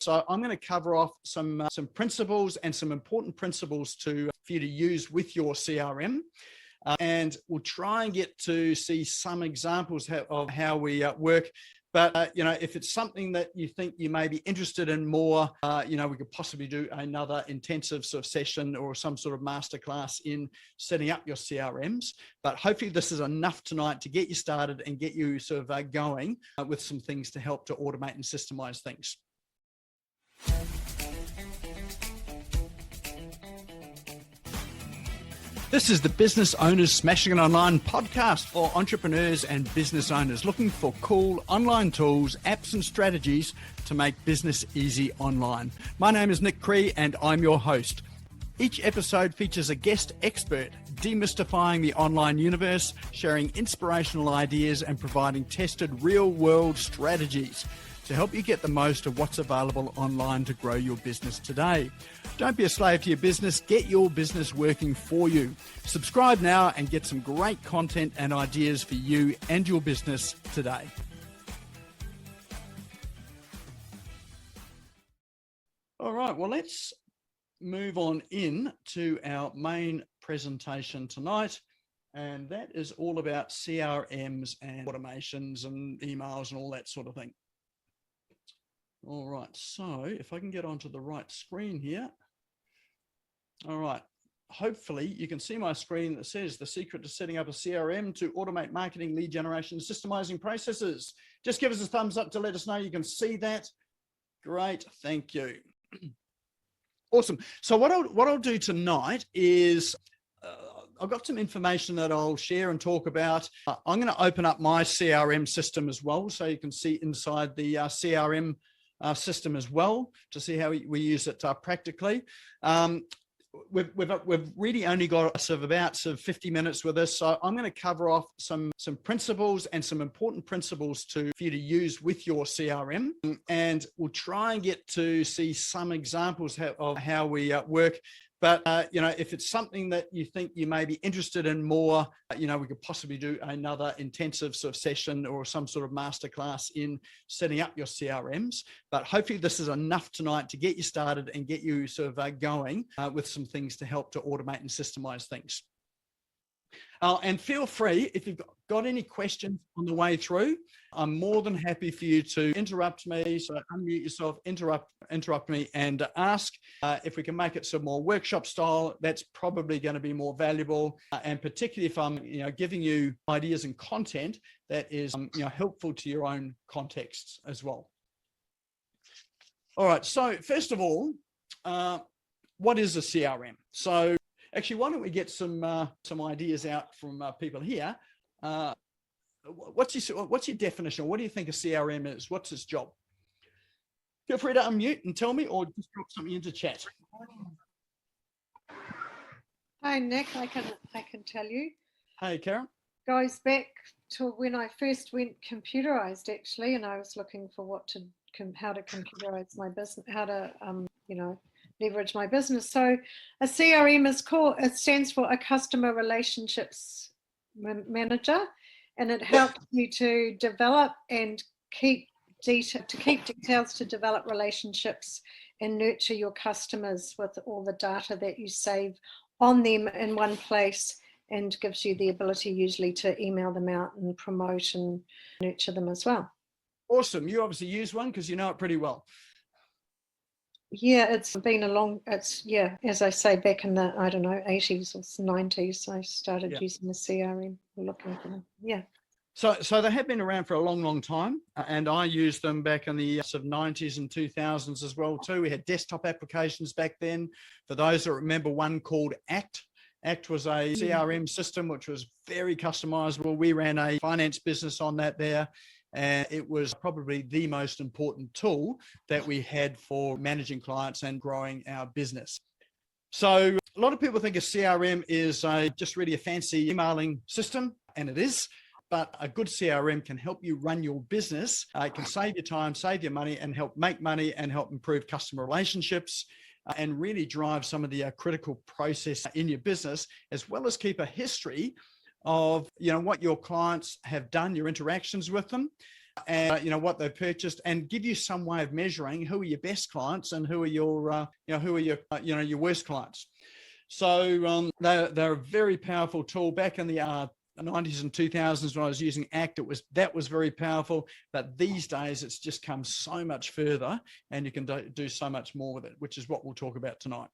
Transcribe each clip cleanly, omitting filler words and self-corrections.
So I'm going to cover off some principles and some important principles for you to use with your CRM. And we'll try and get to see some examples of how we work. But, if it's something that you think you may be interested in more, we could possibly do another intensive sort of session or some sort of masterclass in setting up your CRMs. But hopefully this is enough tonight to get you started and get you sort of going with some things to help to automate and systemize things. This is the Business Owners Smashing It Online podcast for entrepreneurs and business owners looking for cool online tools, apps and strategies to make business easy online. My name is Nik Cree and I'm your host. Each episode features a guest expert demystifying the online universe, sharing inspirational ideas and providing tested real-world strategies to help you get the most of what's available online to grow your business today. Don't be a slave to your business, get your business working for you. Subscribe now and get some great content and ideas for you and your business today. All right, well, let's move on in to our main presentation tonight. And that is all about CRMs and automations and emails and all that sort of thing. All right, so if I can get onto the right screen here. All right, hopefully you can see my screen that says the secret to setting up a CRM to automate marketing, lead generation, systemizing processes. Just give us a thumbs up to let us know you can see that. Great, thank you. Awesome. So what I'll do tonight is I've got some information that I'll share and talk about. I'm going to open up my CRM system as well, so you can see inside the CRM system as well to see how we use it practically. We've really only got about 50 minutes with this, so I'm going to cover off some principles and some important principles for you to use with your CRM, and we'll try and get to see some examples of how we work. But, if it's something that you think you may be interested in more, we could possibly do another intensive sort of session or some sort of masterclass in setting up your CRMs. But hopefully this is enough tonight to get you started and get you sort of going with some things to help to automate and systemize things. And feel free, if you've got any questions on the way through, I'm more than happy for you to interrupt me. So unmute yourself, interrupt me and ask. If we can make it some more workshop style, that's probably going to be more valuable. And particularly if I'm giving you ideas and content that is helpful to your own contexts as well. All right, so first of all, what is a CRM? So actually, why don't we get some ideas out from people here? What's your definition? What do you think a CRM is? What's its job? Feel free to unmute and tell me, or just drop something into chat. Hi, Nick. I can tell you. Hey, Karen. Goes back to when I first went computerized, actually, and I was looking for how to computerize my business, how to leverage my business. So a CRM it stands for a customer relationships manager, and it helps you to develop and keep details to develop relationships and nurture your customers with all the data that you save on them in one place, and gives you the ability usually to email them out and promote and nurture them as well. Awesome. You obviously use one because you know it pretty well. Yeah, it's been as I say, back in the, 80s or 90s, I started using the CRM, looking for them. Yeah. So they have been around for a long, long time, and I used them back in the 90s and 2000s as well too. We had desktop applications back then. For those that remember, one called ACT. ACT was a CRM system which was very customizable. We ran a finance business on that there. And it was probably the most important tool that we had for managing clients and growing our business. So a lot of people think a CRM is just really a fancy emailing system, and it is. But a good CRM can help you run your business. It can save you time, save you money, and help make money and help improve customer relationships and really drive some of the critical process in your business, as well as keep a history of what your clients have done, your interactions with them, and what they purchased, and give you some way of measuring who are your best clients and who are your your worst clients. So they're a very powerful tool. Back in the 90s and 2000s when I was using ACT, that was very powerful. But these days it's just come so much further, and you can do so much more with it, which is what we'll talk about tonight.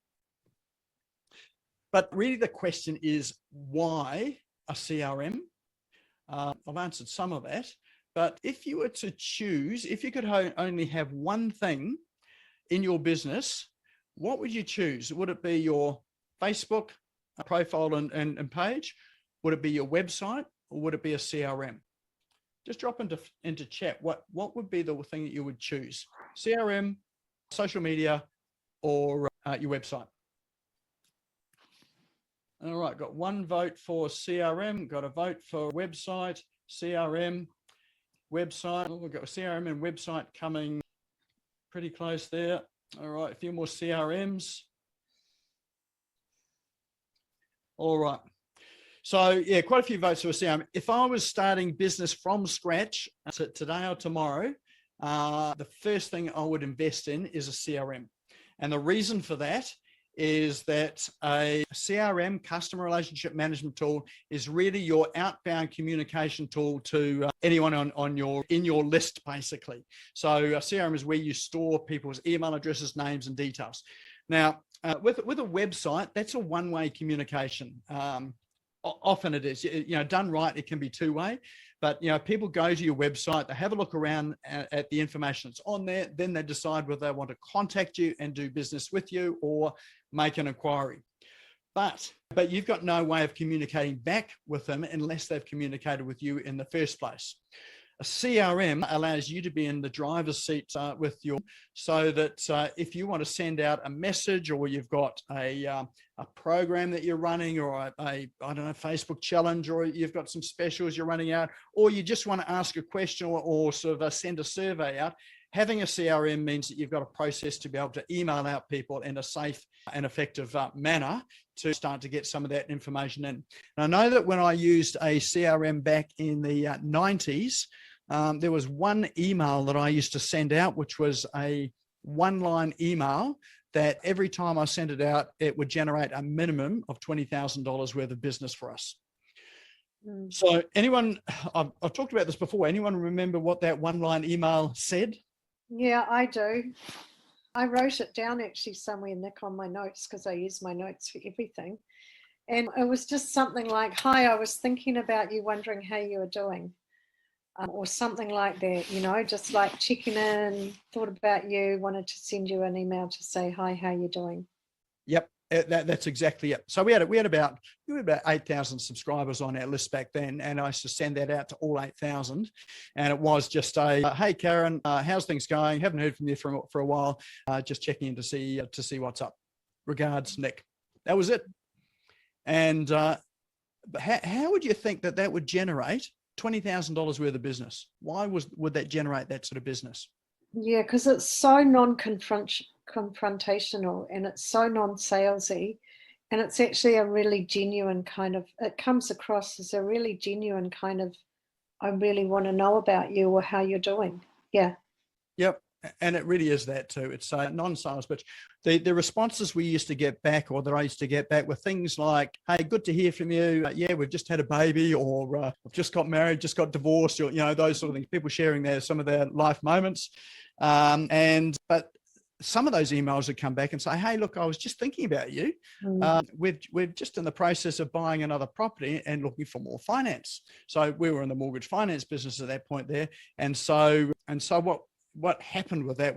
But really the question is, why a CRM? I've answered some of that, but if you were to choose, if you could only have one thing in your business, what would you choose? Would it be your Facebook profile and page? Would it be your website, or would it be a CRM? Just drop into chat. What would be the thing that you would choose? CRM, social media, or your website? All right, got one vote for CRM, got a vote for website, CRM, website. Oh, we've got CRM and website coming pretty close there. All right, a few more CRMs. All right. So yeah, quite a few votes for CRM. If I was starting business from scratch today or tomorrow, the first thing I would invest in is a CRM. And the reason for that is that a CRM, customer relationship management tool, is really your outbound communication tool to anyone in your list, basically. So a CRM is where you store people's email addresses, names, and details. Now, with a website, that's a one-way communication. Often it is, done right, it can be two-way, but people go to your website, they have a look around at the information that's on there, then they decide whether they want to contact you and do business with you or make an inquiry. But you've got no way of communicating back with them unless they've communicated with you in the first place. A CRM allows you to be in the driver's seat with so that if you want to send out a message, or you've got a program that you're running, or I don't know, Facebook challenge, or you've got some specials you're running out, or you just want to ask a question or sort of send a survey out, having a CRM means that you've got a process to be able to email out people in a safe and effective manner to start to get some of that information in. And I know that when I used a CRM back in the 90s, there was one email that I used to send out, which was a one-line email that every time I sent it out, it would generate a minimum of $20,000 worth of business for us. So anyone, I've talked about this before, anyone remember what that one-line email said? Yeah, I do. I wrote it down actually somewhere, Nick, on my notes, because I use my notes for everything. And it was just something like, hi, I was thinking about you, wondering how you were doing. Or something like that, just like checking in, thought about you, wanted to send you an email to say, hi, how you doing? Yep, that's exactly it. So we had about 8,000 subscribers on our list back then, and I used to send that out to all 8,000. And it was just a, hey, Karen, how's things going? Haven't heard from you for a while. Just checking in to see what's up. Regards, Nick. That was it. And how would you think that would generate $20,000 worth of business? Why would that generate that sort of business? Yeah, because it's so non-confrontational and it's so non-salesy, and it's actually a really genuine kind of, it comes across as a really genuine kind of, I really want to know about you or how you're doing. Yeah. Yep. And it really is that too. It's non-sales, but the responses we used to get back, or that I used to get back, were things like, hey, good to hear from you. Yeah, we've just had a baby, or I've just got married, just got divorced, or, those sort of things. People sharing some of their life moments. But some of those emails would come back and say, hey, look, I was just thinking about you. We're just in the process of buying another property and looking for more finance. So we were in the mortgage finance business at that point there. And so what happened with that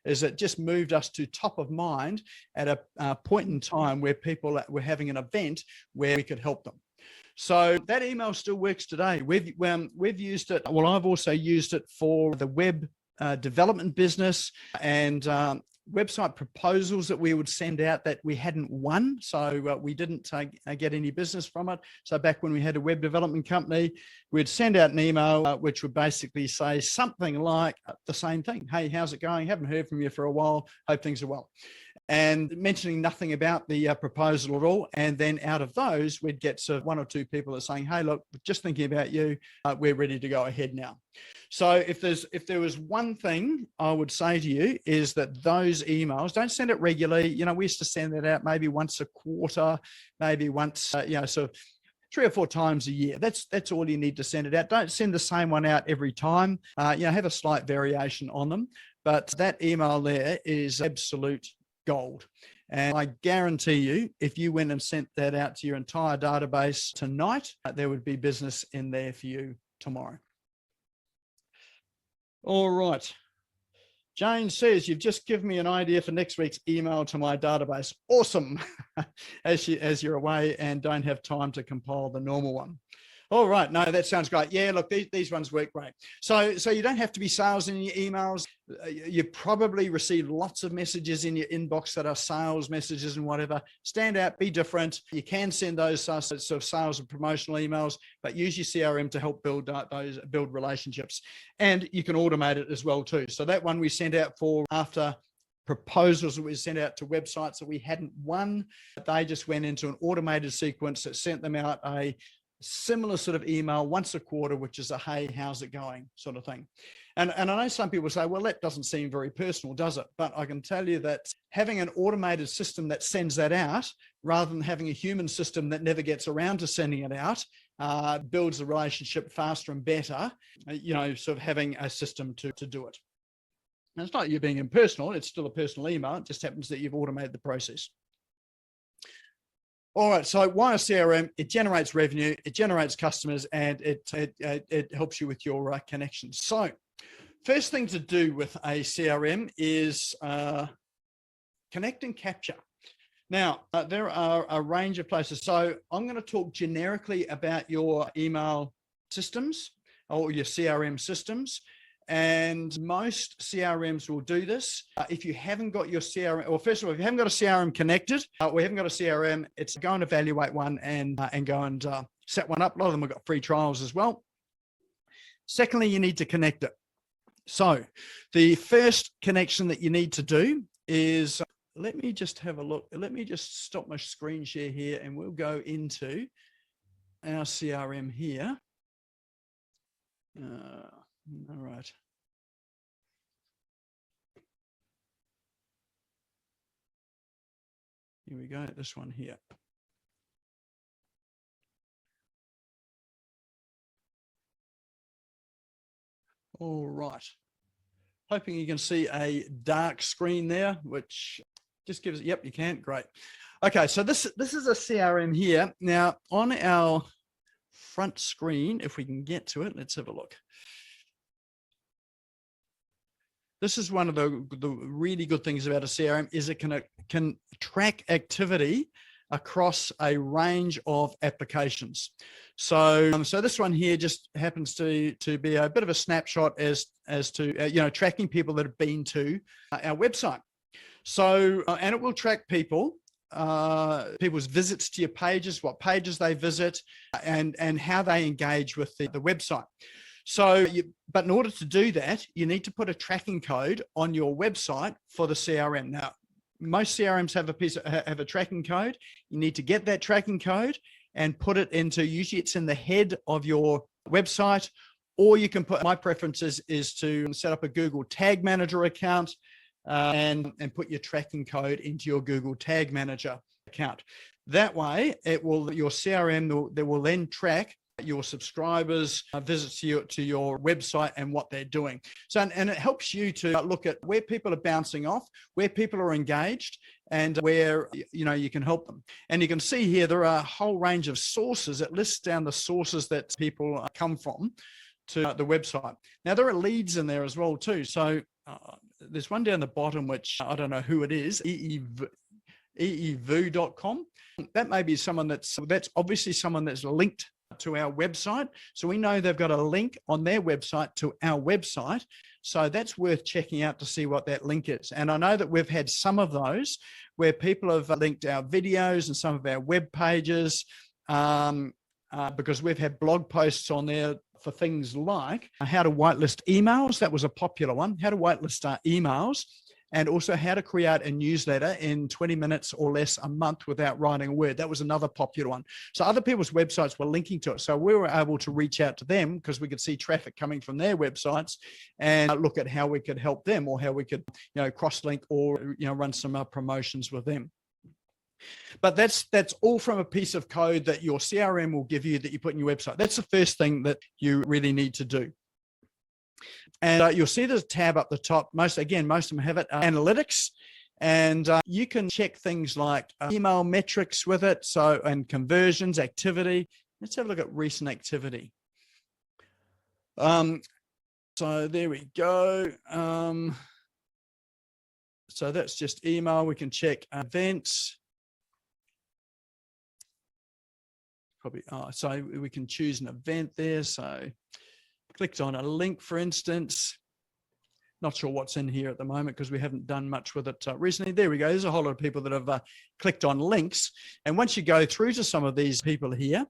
is it just moved us to top of mind at a point in time where people were having an event where we could help them. So that email still works today. We've used it. Well, I've also used it for the web development business and website proposals that we would send out that we hadn't won. So we didn't get any business from it. So back when we had a web development company, we'd send out an email which would basically say something like the same thing. Hey, how's it going? Haven't heard from you for a while. Hope things are well. and mentioning nothing about the proposal at all. And then out of those, we'd get sort of 1 or 2 people that are saying, hey, look, just thinking about you, we're ready to go ahead now. So if there was one thing I would say to you is that those emails, don't send it regularly. You know, we used to send that out maybe once a quarter, maybe once, sort of 3 or 4 times a year. That's all you need to send it out. Don't send the same one out every time. Have a slight variation on them. But that email there is absolute gold. And I guarantee you, if you went and sent that out to your entire database tonight, there would be business in there for you tomorrow. All right. Jane says, you've just given me an idea for next week's email to my database. Awesome. as you're away and don't have time to compile the normal one. All right. No, that sounds great. Yeah, look, these ones work great. So you don't have to be sales in your emails. You probably receive lots of messages in your inbox that are sales messages and whatever. Stand out, be different. You can send those sort of sales and promotional emails, but use your CRM to help build relationships. And you can automate it as well too. So that one we sent out for after proposals that we sent out to websites that we hadn't won, they just went into an automated sequence that sent them out a similar sort of email once a quarter, which is a, hey, how's it going sort of thing. And I know some people say, well, that doesn't seem very personal, does it? But I can tell you that having an automated system that sends that out, rather than having a human system that never gets around to sending it out, builds the relationship faster and better, sort of having a system to do it. And it's not you being impersonal, it's still a personal email. It just happens that you've automated the process. All right, so why a CRM? It generates revenue, it generates customers, and it helps you with your connections. So first thing to do with a CRM is connect and capture. Now, there are a range of places. So I'm going to talk generically about your email systems or your CRM systems. And most CRMs will do this. If you haven't got your CRM, or first of all, if you haven't got a CRM connected, or you haven't got a CRM, it's go and evaluate one and go and set one up. A lot of them have got free trials as well. Secondly, you need to connect it. So the first connection that you need to do is, let me just have a look. Let me just stop my screen share here and we'll go into our CRM here. All right. Here we go, this one here. All right. Hoping you can see a dark screen there, which just gives, yep, you can, great. Okay, so this is a CRM here. Now on our front screen, if we can get to it, let's have a look. This is one of the really good things about a CRM is it can track activity across a range of applications. So this one here just happens to be a bit of a snapshot as to tracking people that have been to our website. So and it will track people's visits to your pages, what pages they visit, and how they engage with the website. So, but in order to do that, you need to put a tracking code on your website for the CRM. Now, most CRMs have a tracking code. You need to get that tracking code and put it into, usually it's in the head of your website, or you can put, my preference is to set up a Google Tag Manager account and put your tracking code into your Google Tag Manager account. That way, your CRM will then track your subscribers' visits to your website and what they're doing. So, and it helps you to look at where people are bouncing off, where people are engaged, and where you can help them. And you can see here there are a whole range of sources. It lists down the sources that people come from to the website. Now there are leads in there as well too. So there's one down the bottom which I don't know who it is, eevu.com. That may be someone that's obviously someone that's linked to our website. So we know they've got a link on their website to our website. So that's worth checking out to see what that link is. And I know that we've had some of those where people have linked our videos and some of our web pages because we've had blog posts on there for things like how to whitelist emails. That was a popular one, how to whitelist our emails. and also how to create a newsletter in 20 minutes or less a month without writing a word. That was another popular one. So other people's websites were linking to it. So we were able to reach out to them because we could see traffic coming from their websites and look at how we could help them, or how we could, cross-link or, run some promotions with them. But that's all from a piece of code that your CRM will give you that you put in your website. That's the first thing that you really need to do. And you'll see there's a tab up the top. Most of them have it, analytics. And you can check things like email metrics with it. So, and conversions, activity. Let's have a look at recent activity. So there we go. So that's just email. We can check events. So we can choose an event there. So clicked on a link, for instance. Not sure what's in here at the moment because we haven't done much with it recently. There we go. There's a whole lot of people that have clicked on links. And once you go through to some of these people here,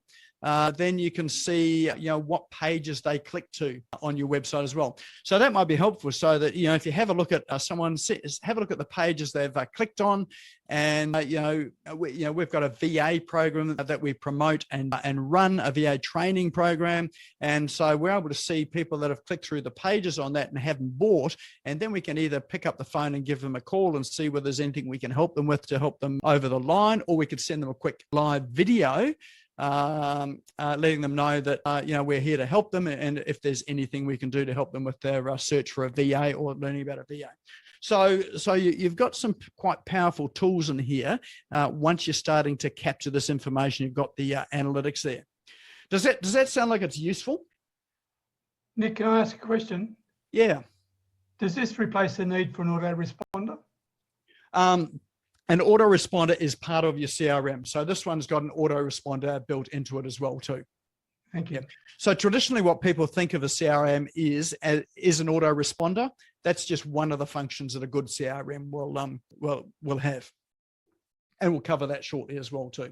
then you can see, what pages they click to on your website as well. So that might be helpful, so that, if you have a look at have a look at the pages they've clicked on, and we've got a VA program that we promote and run a VA training program, and so we're able to see people that have clicked through the pages on that and haven't bought, and then we can either pick up the phone and give them a call and see whether there's anything we can help them with to help them over the line, or we could send them a quick live video letting them know that we're here to help them, and if there's anything we can do to help them with their search for a VA or learning about a VA. So you've got some quite powerful tools in here. Once you're starting to capture this information, you've got the analytics there. Does that sound like it's useful? Nick, can I ask a question? Yeah. Does this replace the need for an autoresponder? An autoresponder is part of your CRM. So this one's got an autoresponder built into it as well too. Thank you. Yeah. So traditionally what people think of a CRM is an autoresponder. That's just one of the functions that a good CRM will have. And we'll cover that shortly as well too.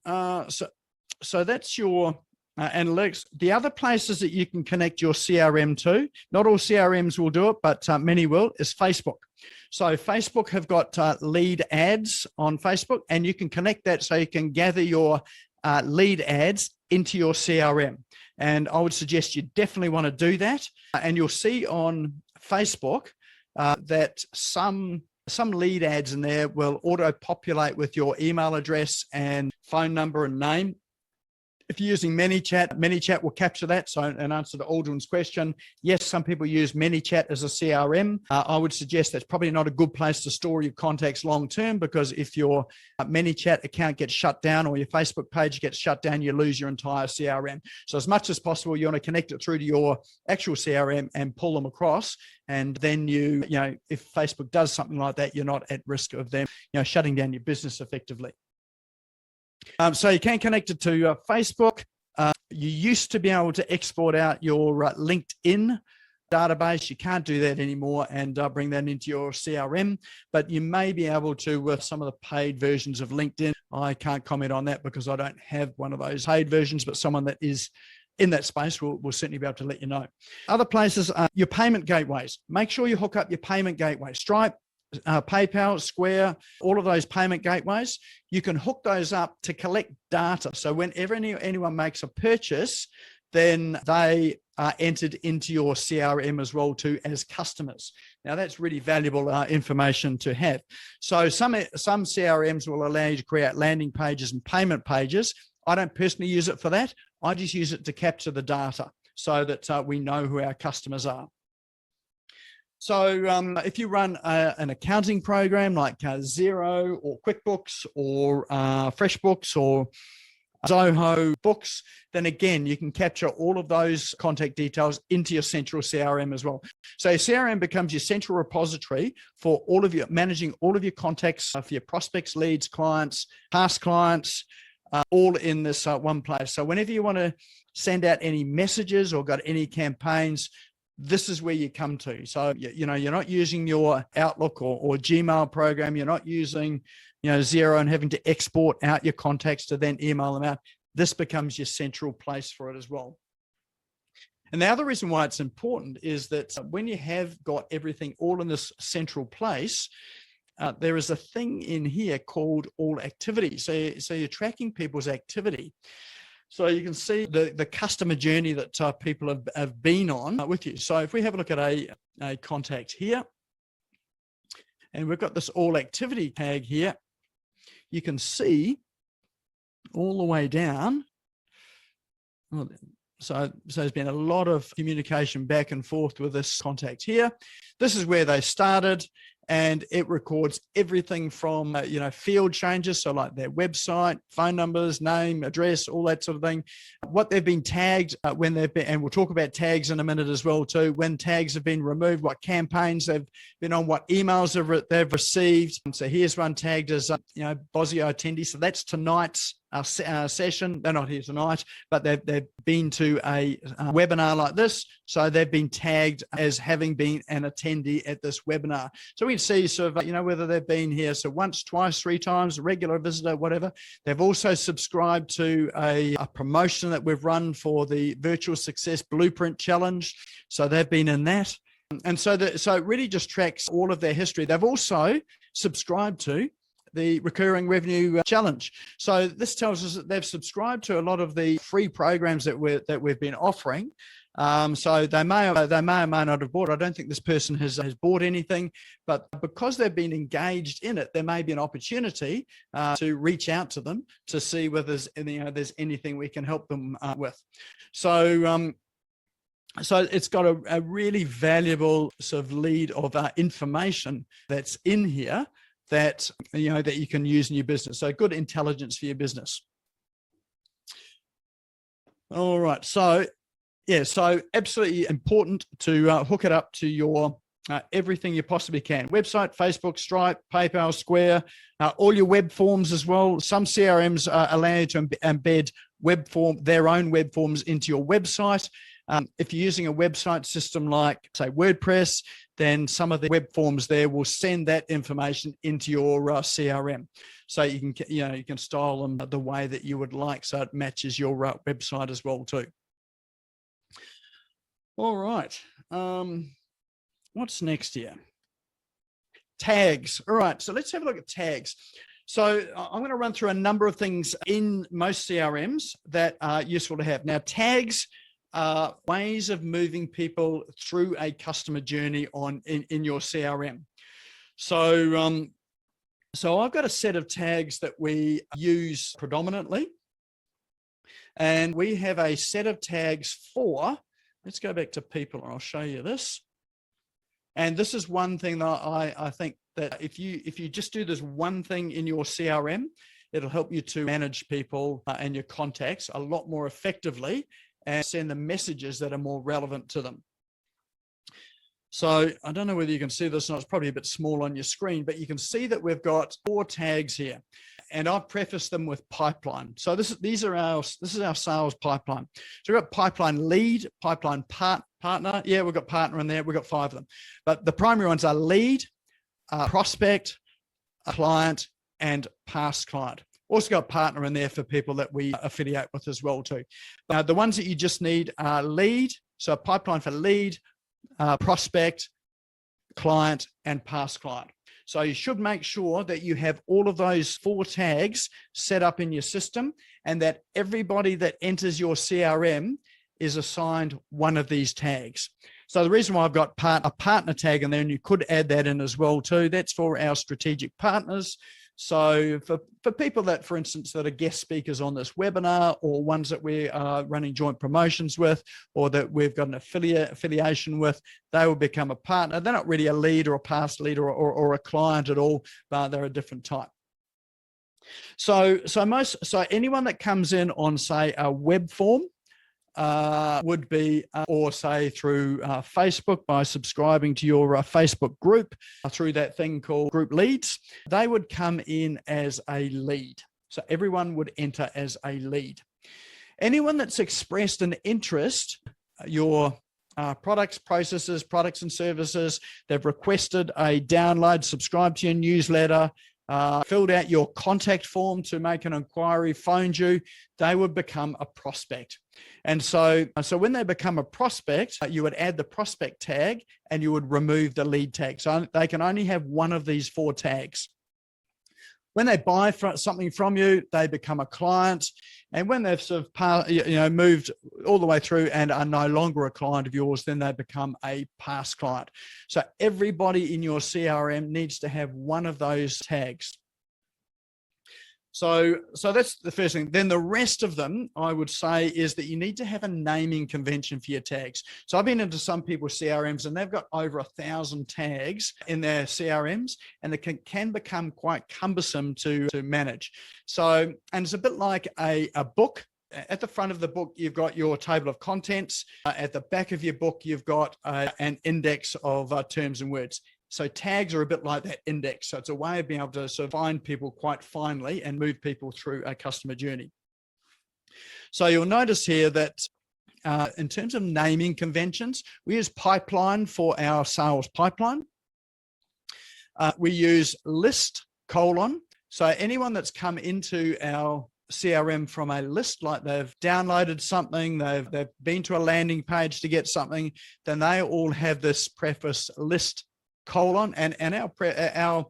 So that's your analytics. The other places that you can connect your CRM to, not all CRMs will do it, but many will, is Facebook. So Facebook have got lead ads on Facebook, and you can connect that so you can gather your lead ads into your CRM. And I would suggest you definitely want to do that. And you'll see on Facebook that some lead ads in there will auto-populate with your email address and phone number and name. If you're using ManyChat will capture that. So in answer to Aldrin's question, yes, some people use ManyChat as a CRM. I would suggest that's probably not a good place to store your contacts long-term, because if your ManyChat account gets shut down or your Facebook page gets shut down, you lose your entire CRM. So as much as possible, you want to connect it through to your actual CRM and pull them across. And then if Facebook does something like that, you're not at risk of them, shutting down your business effectively. So you can connect it to Facebook. You used to be able to export out your LinkedIn database. You can't do that anymore and bring that into your CRM, but you may be able to with some of the paid versions of LinkedIn. I can't comment on that because I don't have one of those paid versions, but someone that is in that space will certainly be able to let you know. Other places are your payment gateways. Make sure you hook up your payment gateway. Stripe, PayPal, Square, all of those payment gateways, you can hook those up to collect data. So whenever anyone makes a purchase, then they are entered into your CRM as well too as customers. Now that's really valuable information to have. So some CRMs will allow you to create landing pages and payment pages. I don't personally use it for that. I just use it to capture the data so that we know who our customers are. So if you run an accounting program like Xero or QuickBooks or FreshBooks or Zoho Books, then again, you can capture all of those contact details into your central CRM as well. So your CRM becomes your central repository for all of your managing all of your contacts for your prospects, leads, clients, past clients, all in this one place. So whenever you want to send out any messages or got any campaigns, this is where you come to. So, you're not using your Outlook or Gmail program. You're not using, Xero and having to export out your contacts to then email them out. This becomes your central place for it as well. And the other reason why it's important is that when you have got everything all in this central place, there is a thing in here called all activity. So you're tracking people's activity. So you can see the customer journey that people have been on with you. So if we have a look at a contact here, and we've got this all activity tag here, you can see all the way down. So there's been a lot of communication back and forth with this contact here. This is where they started, and it records everything from, field changes. So like their website, phone numbers, name, address, all that sort of thing. What they've been tagged when they've been, and we'll talk about tags in a minute as well too, when tags have been removed, what campaigns they've been on, what emails they've received. So here's one tagged as, Bosio attendee. So that's tonight's session. They're not here tonight, but they've been to a webinar like this. So they've been tagged as having been an attendee at this webinar. So we can see sort of, whether they've been here. So once, twice, 3 times, a regular visitor, whatever. They've also subscribed to a promotion that we've run for the Virtual Success Blueprint Challenge. So they've been in that. And so it really just tracks all of their history. They've also subscribed to the recurring revenue challenge. So this tells us that they've subscribed to a lot of the free programs that we've been offering. So they may or may not have bought. I don't think this person has bought anything, but because they've been engaged in it, there may be an opportunity to reach out to them to see whether there's anything we can help them with. So it's got a really valuable sort of lead of information that's in here that you can use in your business. So good intelligence for your business. All right. So absolutely important to hook it up to your everything you possibly can. Website, Facebook, Stripe, PayPal, Square, all your web forms as well. Some CRMs allow you to embed their own web forms into your website. If you're using a website system like, say, WordPress, then some of the web forms there will send that information into your CRM. So you can style them the way that you would like, so it matches your website as well too. All right. What's next here? Tags. All right. So let's have a look at tags. So I'm going to run through a number of things in most CRMs that are useful to have. Now, tags are ways of moving people through a customer journey in your CRM. So I've got a set of tags that we use predominantly, and we have a set of tags for, let's go back to people and I'll show you this. And this is one thing that I think that if you just do this one thing in your CRM, it'll help you to manage people and your contacts a lot more effectively and send them messages that are more relevant to them. So I don't know whether you can see this, and it's probably a bit small on your screen, but you can see that we've got 4 tags here, and I've prefaced them with pipeline. So this is our sales pipeline. So we've got pipeline lead, pipeline partner. Yeah, we've got partner in there. We've got 5 of them, but the primary ones are lead, prospect, client, and past client. Also got partner in there for people that we affiliate with as well too. The ones that you just need are lead, so a pipeline for lead, prospect, client, and past client. So you should make sure that you have all of those 4 tags set up in your system, and that everybody that enters your CRM is assigned one of these tags. So the reason why I've got a partner tag in there, and you could add that in as well too, that's for our strategic partners. So for people that, for instance, that are guest speakers on this webinar, or ones that we are running joint promotions with, or that we've got an affiliation with, they will become a partner. They're not really a lead or a past lead or a client at all, but they're a different type. So anyone that comes in on, say, a web form, would be, or say through Facebook by subscribing to your Facebook group through that thing called group leads, they would come in as a lead. So everyone would enter as a lead. Anyone that's expressed an interest, your products, processes, products and services, they've requested a download, subscribe to your newsletter, filled out your contact form to make an inquiry, phoned you, they would become a prospect. And so when they become a prospect, you would add the prospect tag and you would remove the lead tag. So they can only have one of these 4 tags. When they buy something from you, they become a client. And when they've sort of moved all the way through and are no longer a client of yours, then they become a past client. So everybody in your CRM needs to have one of those tags. So that's the first thing. Then the rest of them, I would say, is that you need to have a naming convention for your tags. So I've been into some people's CRMs and they've got over 1,000 tags in their CRMs, and it can become quite cumbersome to manage. So, and it's a bit like a book. At the front of the book, you've got your table of contents. At the back of your book, you've got an index of terms and words. So tags are a bit like that index. So it's a way of being able to sort of find people quite finely and move people through a customer journey. So you'll notice here that in terms of naming conventions, we use pipeline for our sales pipeline. We use list : so anyone that's come into our CRM from a list, like they've downloaded something, they've been to a landing page to get something, then they all have this preface list : and our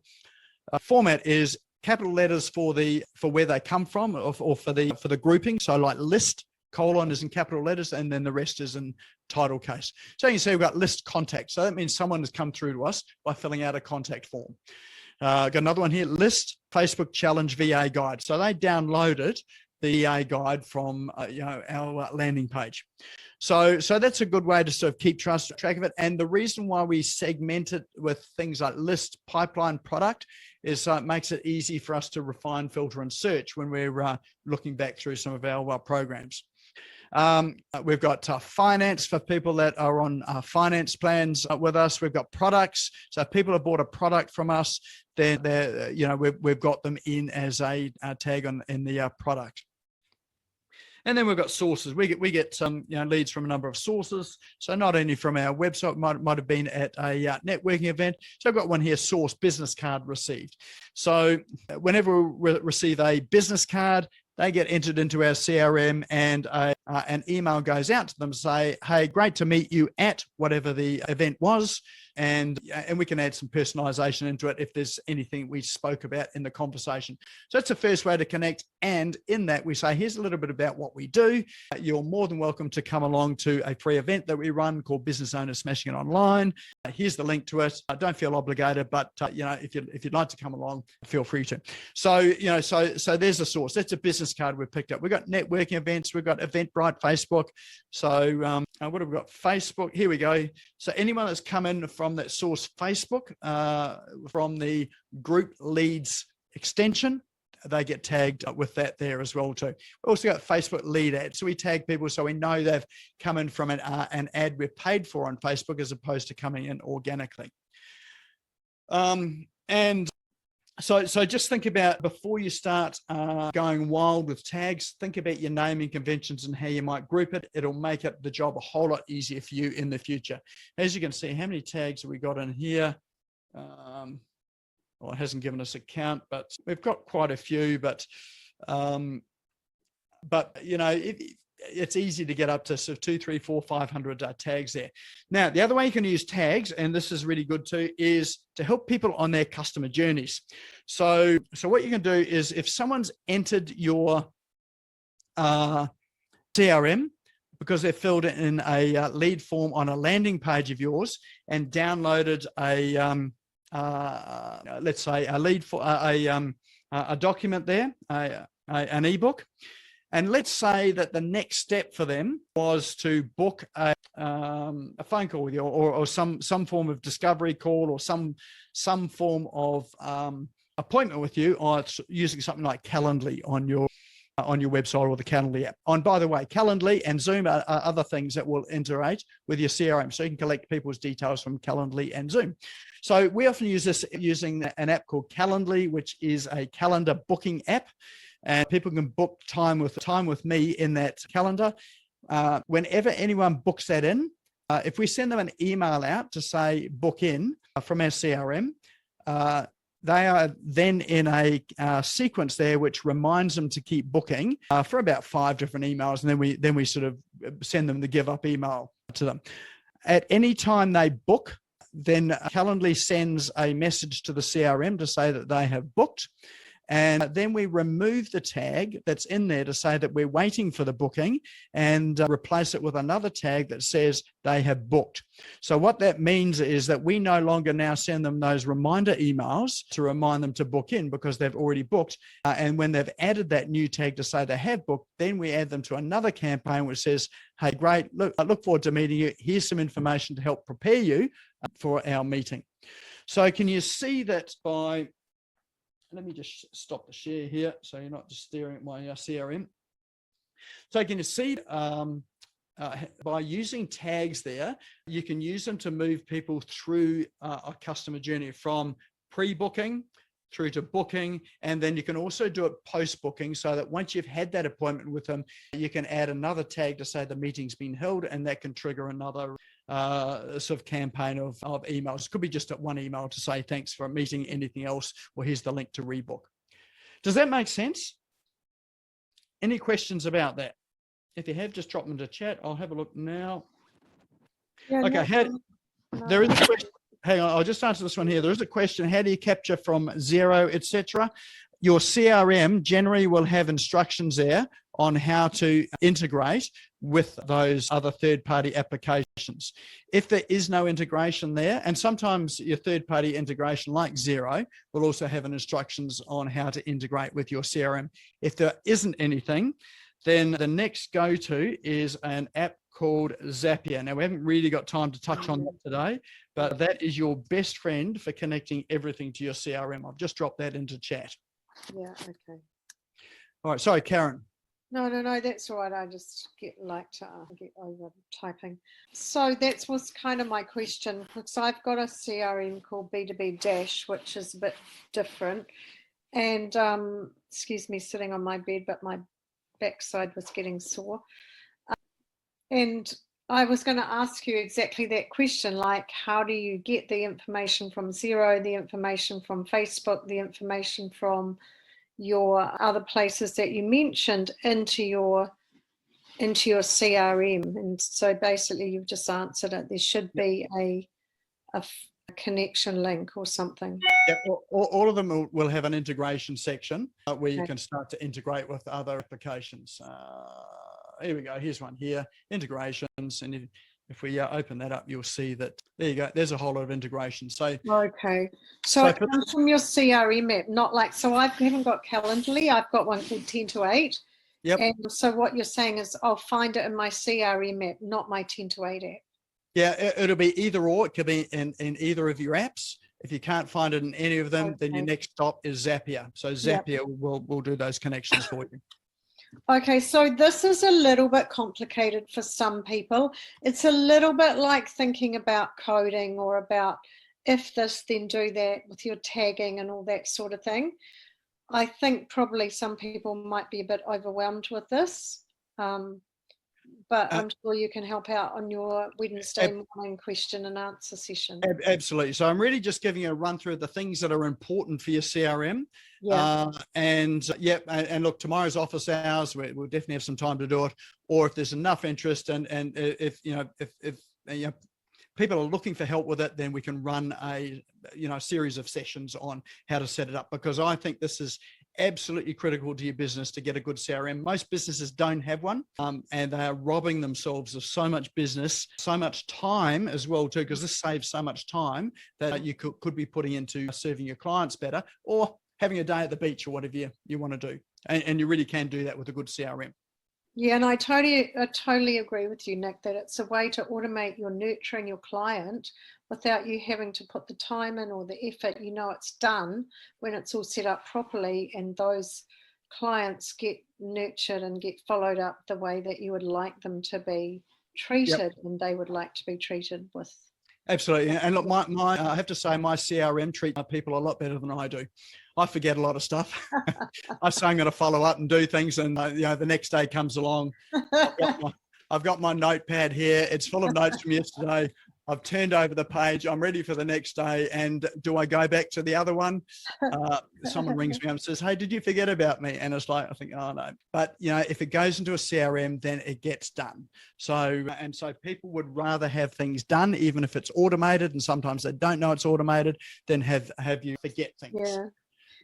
format is capital letters for where they come from, or for the grouping. So like list : is in capital letters, and then the rest is in title case. So you can see we've got list contact. So that means someone has come through to us by filling out a contact form. Got another one here, list Facebook challenge VA guide. So they downloaded the VA guide from our landing page. So that's a good way to sort of keep track of it. And the reason why we segment it with things like list, pipeline, product is it makes it easy for us to refine, filter, and search when we're looking back through some of our programs. We've got finance for people that are on finance plans with us. We've got products. So if people have bought a product from us, then we've got them in as a tag in the product. And then we've got sources. We get some leads from a number of sources. So not only from our website, might have been at a networking event. So I've got one here, source business card received. So whenever we receive a business card, they get entered into our CRM, and an email goes out to them, say, hey, great to meet you at whatever the event was. And we can add some personalization into it if there's anything we spoke about in the conversation. So that's the first way to connect. And in that, we say, here's a little bit about what we do. You're more than welcome to come along to a free event that we run called Business Owners Smashing It Online. Here's the link to it. Don't feel obligated, but if you'd like to come along, feel free to. So so there's a source. That's a business card we've picked up. We've got networking events. We've got Eventbrite, Facebook. So what have we got? Facebook. Here we go. So anyone that's come in from that source Facebook, from the group leads extension, they get tagged with that there as well too. We've also got Facebook lead ads. So we tag people so we know they've come in from an ad we've paid for on Facebook as opposed to coming in organically. And so just think about, before you start going wild with tags, think about your naming conventions and how you might group it. It'll make the job a whole lot easier for you in the future. As you can see, how many tags have we got in here? Well, it hasn't given us a count, but we've got quite a few. But it's easy to get up to sort of 200, 300, 400, 500 tags there. Now, the other way you can use tags, and this is really good too, is to help people on their customer journeys. So what you can do is, if someone's entered your CRM because they've filled in a lead form on a landing page of yours and downloaded let's say a lead for a document there, an ebook. And let's say that the next step for them was to book a phone call with you, or some form of discovery call, or some form of appointment with you, or using something like Calendly on your website or the Calendly app. And by the way, Calendly and Zoom are other things that will integrate with your CRM. So you can collect people's details from Calendly and Zoom. So we often use this using an app called Calendly, which is a calendar booking app. And people can book time with me in that calendar. Whenever anyone books that in, if we send them an email out to say book in from our CRM, they are then in a sequence there which reminds them to keep booking for about 5 different emails, and then we sort of send them the give up email to them. At any time they book, then Calendly sends a message to the CRM to say that they have booked. And then we remove the tag that's in there to say that we're waiting for the booking, and replace it with another tag that says they have booked. So what that means is that we no longer now send them those reminder emails to remind them to book in, because they've already booked. And when they've added that new tag to say they have booked, then we add them to another campaign which says, hey, great, look, I look forward to meeting you. Here's some information to help prepare you for our meeting. So can you see that by... Let me just stop the share here so you're not just staring at my CRM. So can you see by using tags there, you can use them to move people through a customer journey from pre-booking through to booking. And then you can also do it post-booking, so that once you've had that appointment with them, you can add another tag to say the meeting's been held, and that can trigger another sort of campaign of emails. It could be just one email to say thanks for a meeting, anything else, or here's the link to rebook. Does that make sense? Any questions about that? If you have, just drop them into chat. I'll have a look now. Yeah, okay, no. There is a question. Hang on, I'll just answer this one here. There is a question: how do you capture from zero, etc.? Your CRM generally will have instructions there on how to integrate with those other third-party applications. If there is no integration there, and sometimes your third-party integration like Xero will also have instructions on how to integrate with your CRM. If there isn't anything, then the next go-to is an app called Zapier. Now, we haven't really got time to touch on that today, but that is your best friend for connecting everything to your CRM. I've just dropped that into chat. Yeah, okay. All right, sorry, Karen. No, that's all right. I just get over typing. So that was kind of my question, because I've got a CRM called B2B Dash, which is a bit different. And excuse me, sitting on my bed, but my backside was getting sore. And I was going to ask you exactly that question, like how do you get the information from Xero, the information from Facebook, the information from your other places that you mentioned into your CRM? And so basically you've just answered it. There should be a connection link or something. Yeah, all of them will have an integration section where you can start to integrate with other applications. Here we go. Here's one here, integrations. And if we open that up, you'll see that there you go. There's a whole lot of integration. So okay. So it comes from your CRM app, not like, so I haven't got Calendly. I've got one called 10 to 8. Yep. And so what you're saying is I'll find it in my CRM app, not my 10 to 8 app. Yeah, it'll be either or. It could be in either of your apps. If you can't find it in any of them, then your next stop is Zapier. So Zapier will do those connections for you. Okay, so this is a little bit complicated for some people. It's a little bit like thinking about coding or about if this, then do that with your tagging and all that sort of thing. I think probably some people might be a bit overwhelmed with this, but I'm sure you can help out on your Wednesday morning question and answer session. Absolutely. So I'm really just giving you a run through of the things that are important for your CRM. Yeah. And look, tomorrow's office hours, we'll definitely have some time to do it. Or if there's enough interest and if people are looking for help with it, then we can run a series of sessions on how to set it up, because I think this is absolutely critical to your business to get a good CRM. Most businesses don't have one, and they are robbing themselves of so much business, so much time as well too, because this saves so much time that you could be putting into serving your clients better, or having a day at the beach, or whatever you want to do. And you really can do that with a good CRM. Yeah, and I totally agree with you, Nick, that it's a way to automate your nurturing your client without you having to put the time in or the effort. It's done when it's all set up properly, and those clients get nurtured and get followed up the way that you would like them to be treated, and they would like to be treated with. Absolutely. And look, I have to say my CRM treats people a lot better than I do. I forget a lot of stuff. I say I'm going to follow up and do things, and the next day comes along. I've got my notepad here. It's full of notes from yesterday. I've turned over the page. I'm ready for the next day. And do I go back to the other one? Someone rings me up and says, hey, did you forget about me? And it's like, I think, oh no. But, if it goes into a CRM, then it gets done. So people would rather have things done, even if it's automated. And sometimes they don't know it's automated, than have you forget things. Yeah.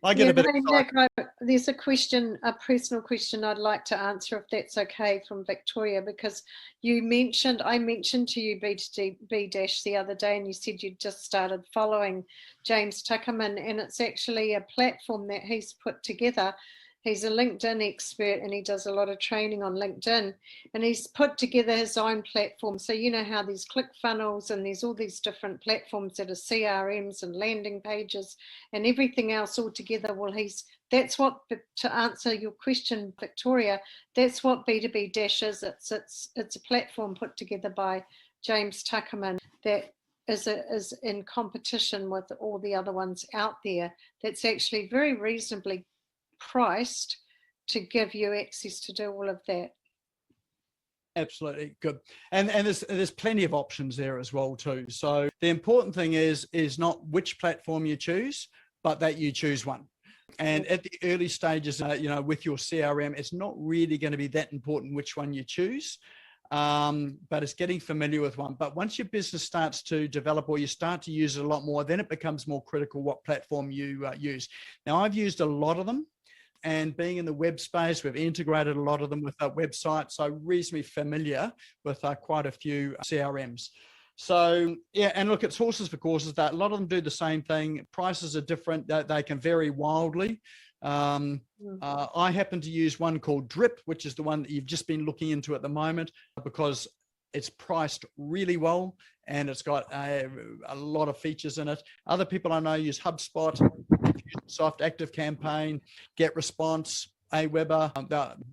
I get a bit excited. Nick, there's a question, a personal question I'd like to answer, if that's okay, from Victoria, because I mentioned to you B-Dash the other day, and you said you just started following James Tuckerman, and it's actually a platform that he's put together. He's a LinkedIn expert, and he does a lot of training on LinkedIn, and he's put together his own platform. So you know how there's ClickFunnels and there's all these different platforms that are CRMs and landing pages and everything else all together. Well, that's what, to answer your question, Victoria, that's what B2B Dash is. It's a platform put together by James Tuckerman that is in competition with all the other ones out there. That's actually very reasonably priced to give you access to do all of that. Absolutely, good. And there's plenty of options there as well too. So the important thing is not which platform you choose, but that you choose one. And at the early stages, with your CRM, it's not really going to be that important which one you choose, but it's getting familiar with one. But once your business starts to develop, or you start to use it a lot more, then it becomes more critical what platform you use. Now, I've used a lot of them. And being in the web space, we've integrated a lot of them with our website. So reasonably familiar with quite a few CRMs. So, yeah, and look, it's horses for courses. That a lot of them do the same thing. Prices are different. They can vary wildly. I happen to use one called Drip, which is the one that you've just been looking into at the moment, because it's priced really well and it's got a lot of features in it. Other people I know use HubSpot, Soft, Active Campaign, Get Response, Aweber,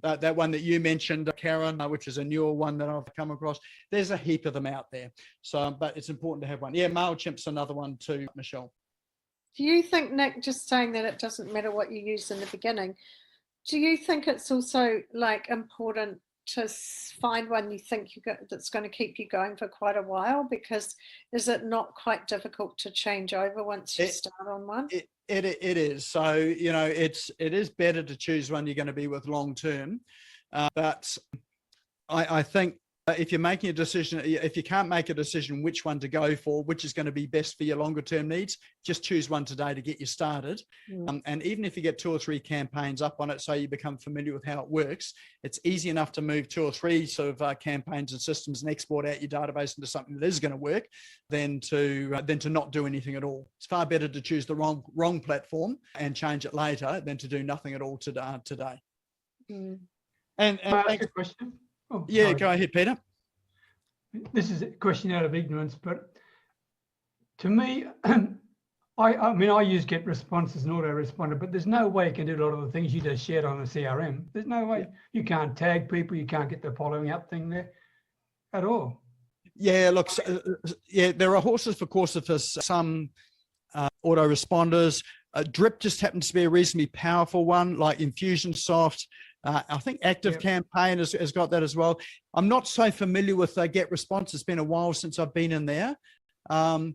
that one that you mentioned, Karen, which is a newer one that I've come across. There's a heap of them out there. So, but it's important to have one. Yeah, MailChimp's another one too, Michelle. Do you think, Nick, just saying that it doesn't matter what you use in the beginning, do you think it's also like important to find one you think that's going to keep you going for quite a while? Because is it not quite difficult to change over once you start on one? It is. So, it is better to choose one you're going to be with long term. But I think if you're making a decision, if you can't make a decision which one to go for, which is going to be best for your longer term needs, just choose one today to get you started. And even if you get 2 or 3 campaigns up on it, so you become familiar with how it works, it's easy enough to move 2 or 3 sort of campaigns and systems and export out your database into something that is going to work than to not do anything at all. It's far better to choose the wrong platform and change it later than to do nothing at all today. And a question. Oh, yeah, sorry. Go ahead, Peter. This is a question out of ignorance, but to me, I use Get Response as an autoresponder, but there's no way you can do a lot of the things you just shared on the CRM. There's no way. You can't tag people. You can't get the following up thing there at all. Yeah, look, there are horses for courses for some autoresponders. Drip just happens to be a reasonably powerful one, like Infusionsoft. I think Active Campaign has got that as well. I'm not so familiar with Get Response. It's been a while since I've been in there. I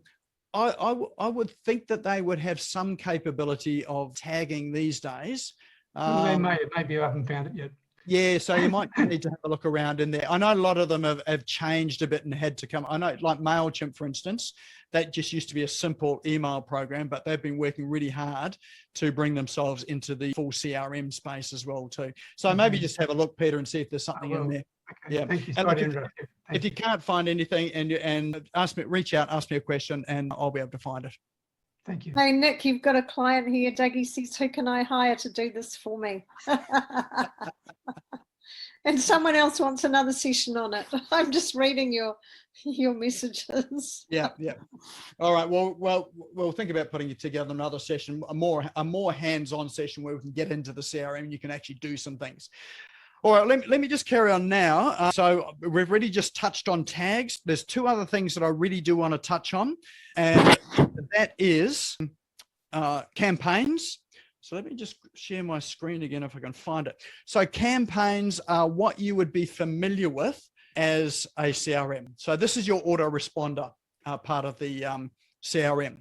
would think that they would have some capability of tagging these days. Maybe I haven't found it yet. Yeah, so you might need to have a look around in there. I know a lot of them have changed a bit and had to come. I know, like MailChimp, for instance, that just used to be a simple email program, but they've been working really hard to bring themselves into the full CRM space as well too. So maybe just have a look, Peter, and see if there's something in there. Okay. Yeah. Thank you. If you can't find anything and reach out, ask me a question, and I'll be able to find it. Thank you. Hey, Nick, you've got a client here. Dougie says, who can I hire to do this for me? And someone else wants another session on it. I'm just reading your messages. Yeah. All right. Well, we'll think about putting it together another session, a more hands-on session where we can get into the CRM and you can actually do some things. All right, let me just carry on now. So we've already just touched on tags. There's 2 other things that I really do want to touch on, and that is campaigns. So let me just share my screen again if I can find it. So campaigns are what you would be familiar with as a CRM. So this is your autoresponder. part of the CRM.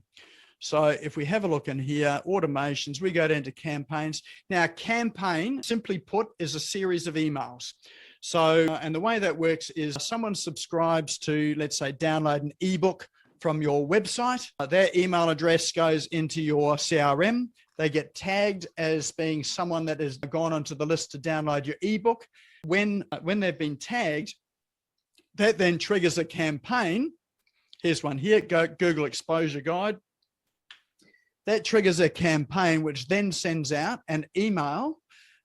So if we have a look in here, automations, we go down to campaigns. Now, campaign, simply put, is a series of emails. So, and the way that works is someone subscribes to, let's say, download an ebook from your website. Their email address goes into your CRM. They get tagged as being someone that has gone onto the list to download your ebook. When they've been tagged, that then triggers a campaign. Here's one here, Google Exposure Guide. That triggers a campaign, which then sends out an email.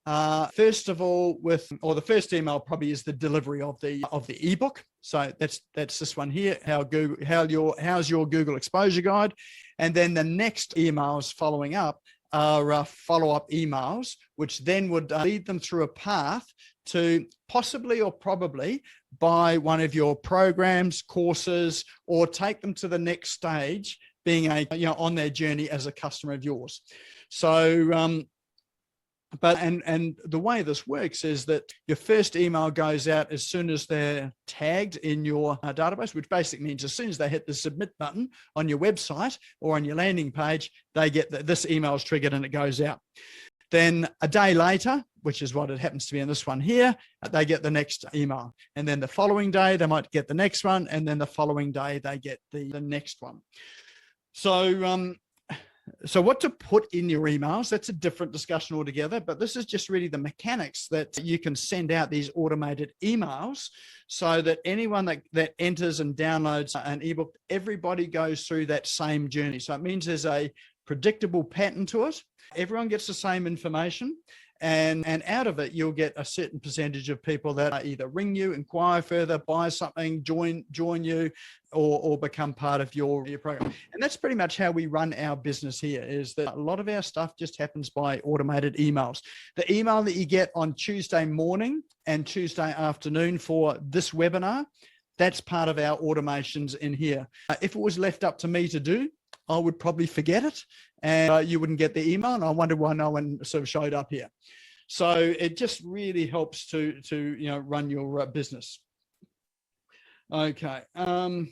First of all, the first email probably is the delivery of the ebook. So that's this one here. How's your Google Exposure Guide? And then the next emails following up are follow-up emails, which then would lead them through a path to possibly or probably buy one of your programs, courses, or take them to the next stage, being on their journey as a customer of yours. So but the way this works is that your first email goes out as soon as they're tagged in your database, which basically means as soon as they hit the submit button on your website or on your landing page, they get this email is triggered and it goes out. Then a day later, which is what it happens to be in this one here, they get the next email. And then the following day, they might get the next one. And then the following day, they get the next one. So what to put in your emails, that's a different discussion altogether, but this is just really the mechanics that you can send out these automated emails so that anyone that enters and downloads an ebook, everybody goes through that same journey. So it means there's a predictable pattern to it. Everyone gets the same information. And out of it, you'll get a certain percentage of people that either ring you, inquire further, buy something, join you, or become part of your program. And that's pretty much how we run our business here, is that a lot of our stuff just happens by automated emails. The email that you get on Tuesday morning and Tuesday afternoon for this webinar, that's part of our automations in here. If it was left up to me to do, I would probably forget it and you wouldn't get the email. And I wonder why no one sort of showed up here. So it just really helps to run your business. Okay. And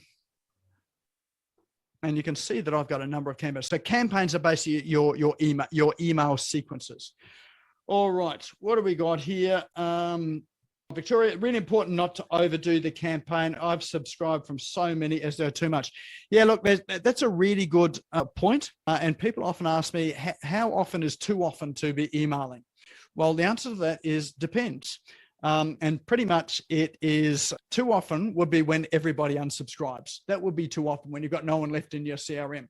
you can see that I've got a number of campaigns. So campaigns are basically your email sequences. All right. What do we got here? Victoria, really important not to overdo the campaign. I've subscribed from so many as they're too much. Yeah, look, that's a really good point. And people often ask me, how often is too often to be emailing? Well, the answer to that is depends. And pretty much it is too often would be when everybody unsubscribes. That would be too often when you've got no one left in your CRM.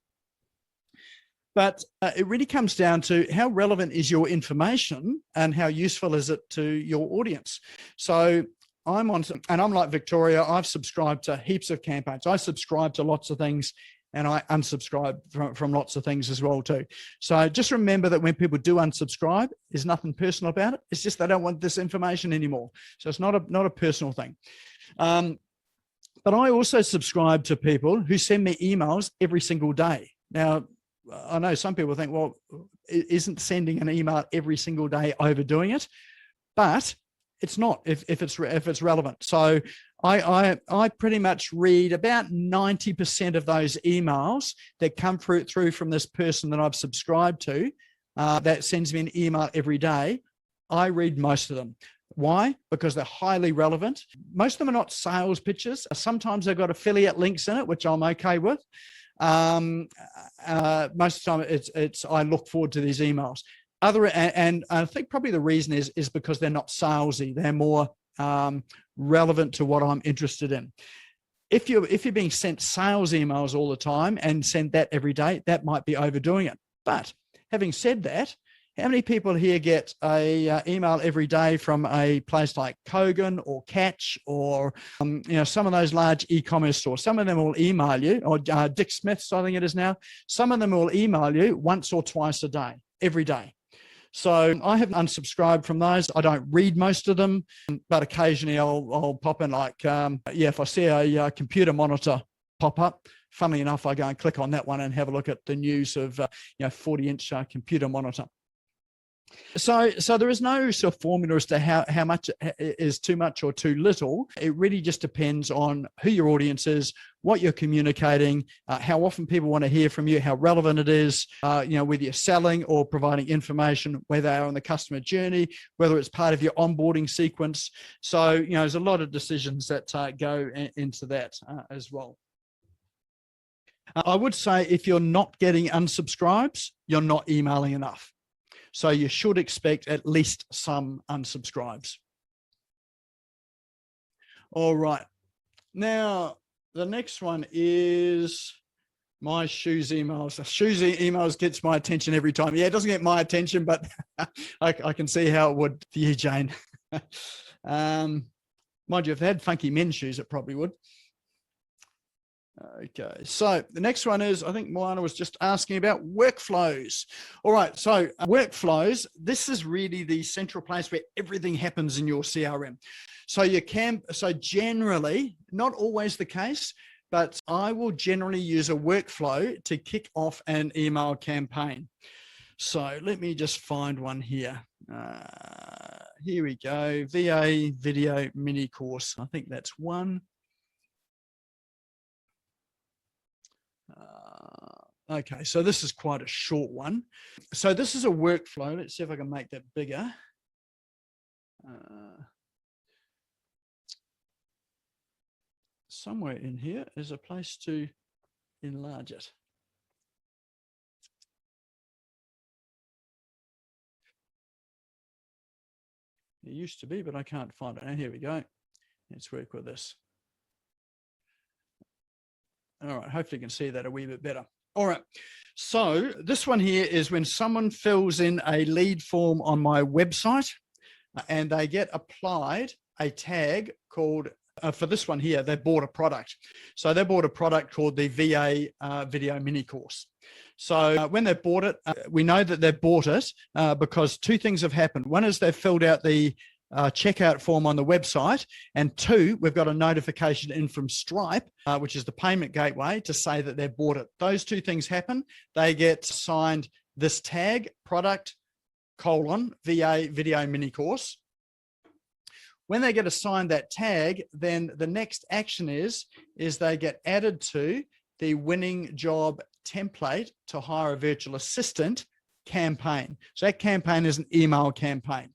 But it really comes down to how relevant is your information and how useful is it to your audience. So I'm like Victoria, I've subscribed to heaps of campaigns. I subscribe to lots of things and I unsubscribe from lots of things as well too. So just remember that when people do unsubscribe, there's nothing personal about it. It's just they don't want this information anymore. So it's not a personal thing. But I also subscribe to people who send me emails every single day. Now, I know some people think, well, isn't sending an email every single day overdoing it? But it's not if it's relevant. So I pretty much read about 90% of those emails that come through from this person that I've subscribed to that sends me an email every day. I read most of them. Why? Because they're highly relevant. Most of them are not sales pitches. Sometimes they've got affiliate links in it, which I'm okay with. Most of the time it's I look forward to these emails. And I think probably the reason is because they're not salesy. They're more relevant to what I'm interested in. If you're being sent sales emails all the time and send that every day, that might be overdoing it. But having said that, how many people here get a email every day from a place like Kogan or Catch or some of those large e-commerce stores? Some of them will email you, or Dick Smith's, I think it is now. Some of them will email you once or twice a day, every day. So I haven't unsubscribed from those. I don't read most of them, but occasionally I'll pop in if I see a computer monitor pop up, funnily enough, I go and click on that one and have a look at the news of 40-inch computer monitor. So there is no sort of formula as to how much is too much or too little. It really just depends on who your audience is, what you're communicating, how often people want to hear from you, how relevant it is, whether you're selling or providing information, where they are on the customer journey, whether it's part of your onboarding sequence. So, there's a lot of decisions that go into that as well. I would say if you're not getting unsubscribes, you're not emailing enough. So you should expect at least some unsubscribes. All right. Now, the next one is my shoes emails. Shoes emails gets my attention every time. Yeah, it doesn't get my attention, but I can see how it would for you, Jane. Mind you, if they had funky men's shoes, it probably would. Okay, so the next one is, I think Moana was just asking about workflows. All right, so workflows, this is really the central place where everything happens in your CRM. So generally, not always the case, but I will generally use a workflow to kick off an email campaign. So let me just find one here. Here we go, VA video mini course. I think that's one. Okay, so this is quite a short one. So this is a workflow. Let's see if I can make that bigger. Somewhere in here is a place to enlarge it. It used to be, but I can't find it. And here we go. Let's work with this. All right, hopefully you can see that a wee bit better. All right, so this one here is when someone fills in a lead form on my website and they get applied a tag called, for this one here, they bought a product. So they bought a product called the VA video mini course. So when they bought it, we know that they bought it because two things have happened. One is they've filled out the checkout form on the website, and two, we've got a notification in from Stripe, which is the payment gateway, to say that they've bought it. Those two things happen. They get signed this tag, product, VA video mini course. When they get assigned that tag, then the next action is they get added to the winning job template to hire a virtual assistant campaign. So that campaign is an email campaign.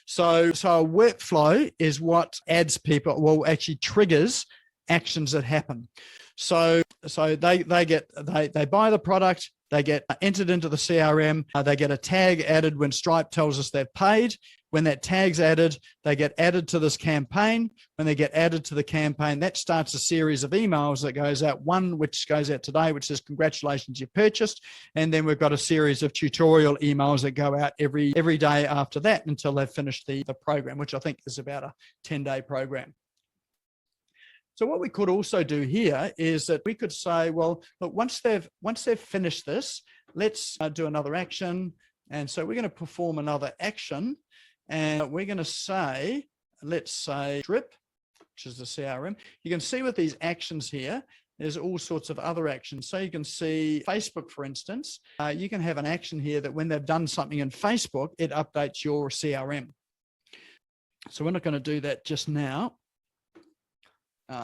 So a workflow is what adds people, well, actually triggers actions that happen. So they buy the product, they get entered into the CRM, they get a tag added when Stripe tells us they've paid. When that tag's added, they get added to this campaign. When they get added to the campaign, that starts a series of emails that goes out. One which goes out today, which says, congratulations, you purchased. And then we've got a series of tutorial emails that go out every day after that until they've finished the program, which I think is about a 10-day program. So what we could also do here is that we could say, well, look, once they've finished this, let's do another action. And so we're going to perform another action. And we're going to say, let's say drip, which is the CRM. You can see with these actions here, there's all sorts of other actions. So you can see Facebook, for instance, you can have an action here that when they've done something in Facebook, it updates your CRM. So we're not going to do that just now.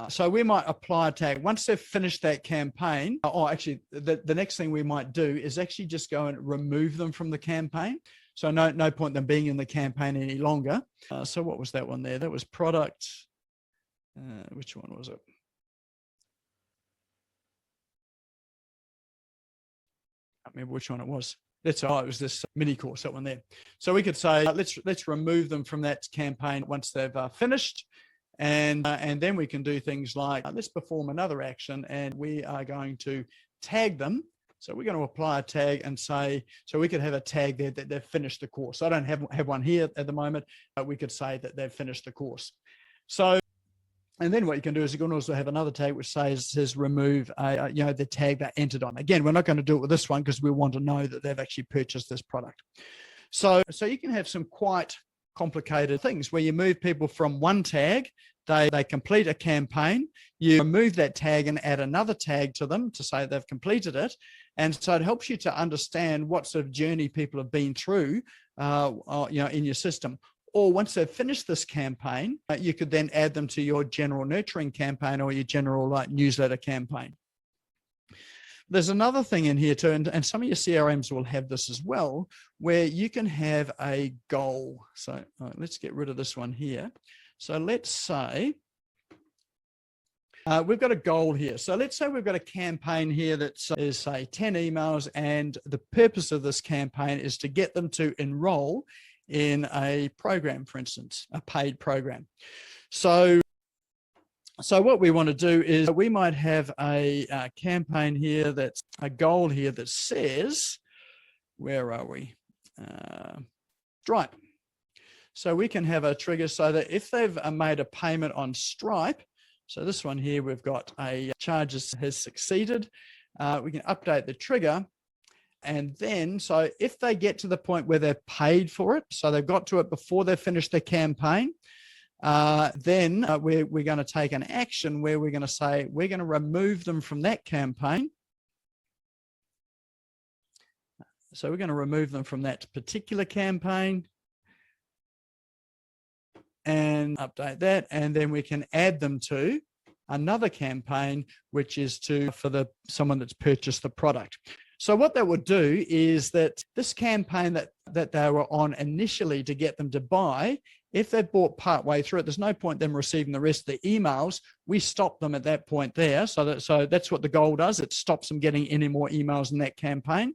So we might apply a tag. Once they've finished that campaign, actually, the next thing we might do is actually just go and remove them from the campaign. So no point them being in the campaign any longer. So what was that one there? That was product. Which one was it? I can't remember which one it was. It was this mini course, that one there. So we could say, let's remove them from that campaign once they've finished. And then we can do things like, let's perform another action and we are going to tag them. So we're going to apply a tag and say, so we could have a tag there that they've finished the course. I don't have one here at the moment, but we could say that they've finished the course. So, and then what you can do is you can also have another tag which says remove the tag that entered on. Again, we're not going to do it with this one because we want to know that they've actually purchased this product. So you can have some quite complicated things where you move people from one tag, they complete a campaign, you remove that tag and add another tag to them to say they've completed it. And so it helps you to understand what sort of journey people have been through, in your system. Or once they've finished this campaign, you could then add them to your general nurturing campaign or your general newsletter campaign. There's another thing in here too, and some of your CRMs will have this as well, where you can have a goal. So let's get rid of this one here. So let's say we've got a goal here. So let's say we've got a campaign here that is, say, 10 emails, and the purpose of this campaign is to get them to enroll in a program, for instance, a paid program. So what we want to do is we might have a campaign here, that's a goal here that says, where are we? Stripe. So we can have a trigger so that if they've made a payment on Stripe, so this one here, we've got a charges has succeeded. We can update the trigger. And then, so if they get to the point where they've paid for it, so they've got to it before they've finished their campaign, then we're going to take an action where we're going to say, we're going to remove them from that campaign. So we're going to remove them from that particular campaign and update that. And then we can add them to another campaign, which is for someone that's purchased the product. So what that would do is that this campaign that they were on initially to get them to buy, if they've bought partway through it, there's no point them receiving the rest of the emails. We stop them at that point there. So that's what the goal does. It stops them getting any more emails in that campaign.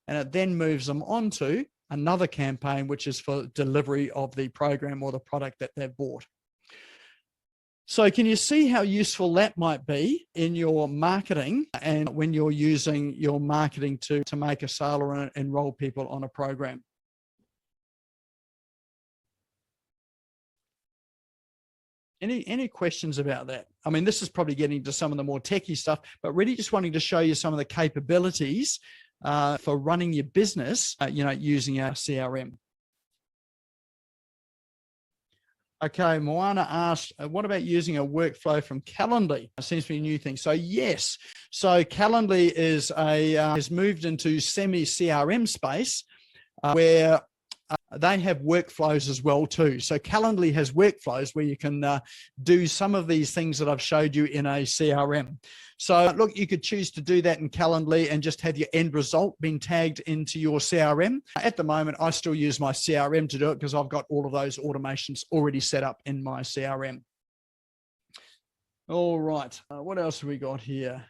And it then moves them on to another campaign, which is for delivery of the program or the product that they've bought. So can you see how useful that might be in your marketing and when you're using your marketing to make a sale or enroll people on a program? Any questions about that? I mean, this is probably getting to some of the more techie stuff, but really just wanting to show you some of the capabilities for running your business, using our CRM. Okay, Moana asked, what about using a workflow from Calendly? It seems to be a new thing. So yes, so Calendly has moved into semi-CRM space where they have workflows as well too. So Calendly has workflows where you can do some of these things that I've showed you in a CRM. So look, you could choose to do that in Calendly and just have your end result being tagged into your CRM. At the moment, I still use my CRM to do it because I've got all of those automations already set up in my CRM. All right, what else have we got here?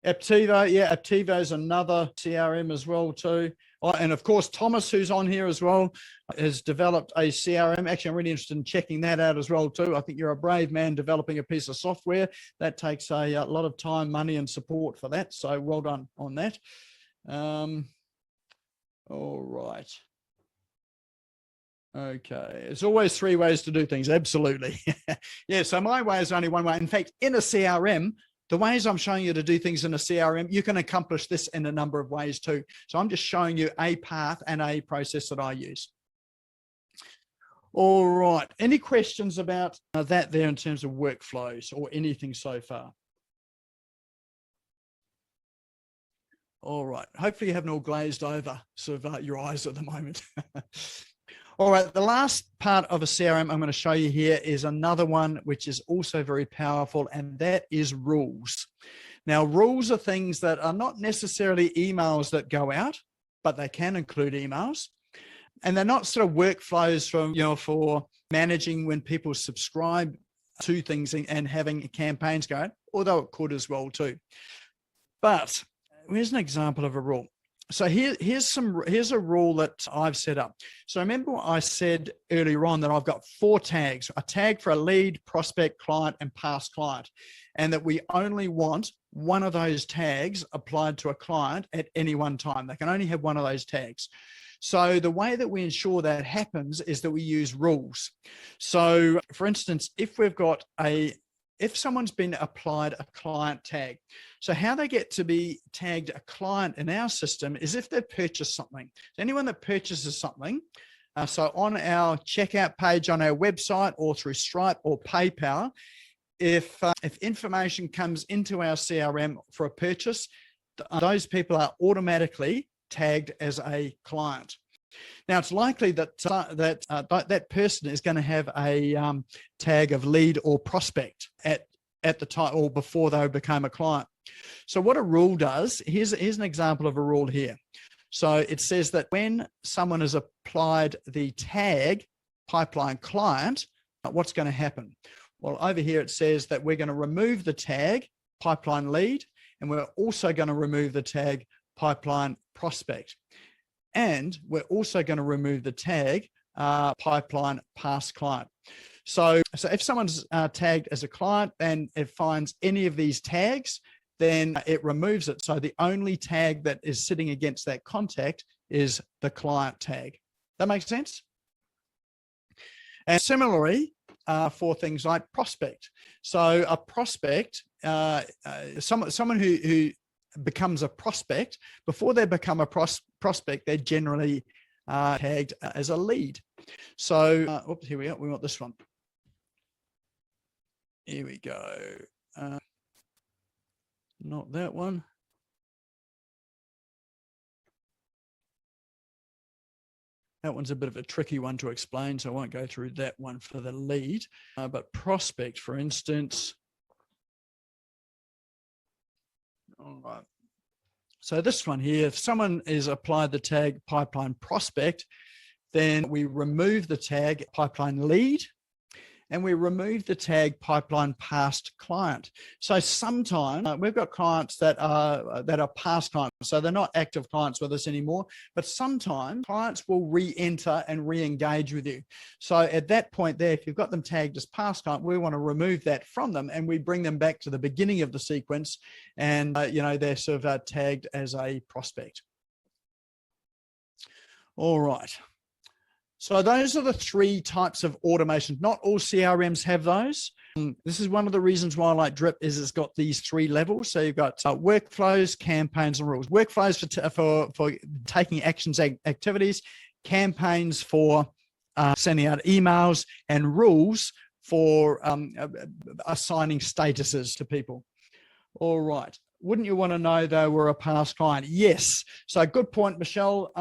Aptivo, yeah, Aptivo is another CRM as well too. Oh, and of course, Thomas, who's on here as well, has developed a CRM. Actually, I'm really interested in checking that out as well too. I think you're a brave man developing a piece of software. That takes a lot of time, money, and support for that. So well done on that. All right. Okay, there's always three ways to do things. Absolutely. Yeah, so my way is only one way. In fact, in a CRM, the ways I'm showing you to do things in a CRM, you can accomplish this in a number of ways too. So I'm just showing you a path and a process that I use. All right. Any questions about that there in terms of workflows or anything so far? All right. Hopefully you haven't all glazed over sort of your eyes at the moment. All right, the last part of a CRM I'm going to show you here is another one which is also very powerful, and that is rules. Now, rules are things that are not necessarily emails that go out, but they can include emails. And they're not sort of workflows from, for managing when people subscribe to things and having campaigns going, although it could as well too. But here's an example of a rule. So here's a rule that I've set up. So remember I said earlier on that I've got 4 tags, a tag for a lead, prospect, client, and past client, and that we only want one of those tags applied to a client at any one time. They can only have one of those tags. So the way that we ensure that happens is that we use rules. So for instance, if someone's been applied a client tag, so how they get to be tagged a client in our system is if they've purchased something. So anyone that purchases something, So on our checkout page on our website or through Stripe or PayPal, if information comes into our CRM for a purchase, those people are automatically tagged as a client. Now, it's likely that that person is going to have a tag of lead or prospect at the time or before they become a client. So what a rule does, here's an example of a rule here. So it says that when someone has applied the tag pipeline client, what's going to happen? Well, over here it says that we're going to remove the tag pipeline lead, and we're also going to remove the tag pipeline prospect. And we're also going to remove the tag pipeline past client. So if someone's tagged as a client and it finds any of these tags, then it removes it. So the only tag that is sitting against that contact is the client tag. That makes sense? And similarly, for things like prospect. So a prospect, someone who becomes a prospect, before they become a prospect, they're generally tagged as a lead. So, oops, here we are. We want this one. Here we go. Not that one. That one's a bit of a tricky one to explain, so I won't go through that one for the lead. But prospect, for instance. All right. So this one here, if someone is applied the tag pipeline prospect, then we remove the tag pipeline lead, and we remove the tag pipeline past client. So sometimes we've got clients that are past clients, so they're not active clients with us anymore, but sometimes clients will re-enter and re-engage with you. So at that point there, if you've got them tagged as past client, we want to remove that from them, and we bring them back to the beginning of the sequence, and they're sort of tagged as a prospect. All right. So those are the three types of automation. Not all CRMs have those. This is one of the reasons why I like Drip is it's got these three levels. So you've got workflows, campaigns, and rules. Workflows for taking actions, activities, campaigns for sending out emails, and rules for assigning statuses to people. All right. Wouldn't you want to know though we're a past client? Yes. So good point, Michelle.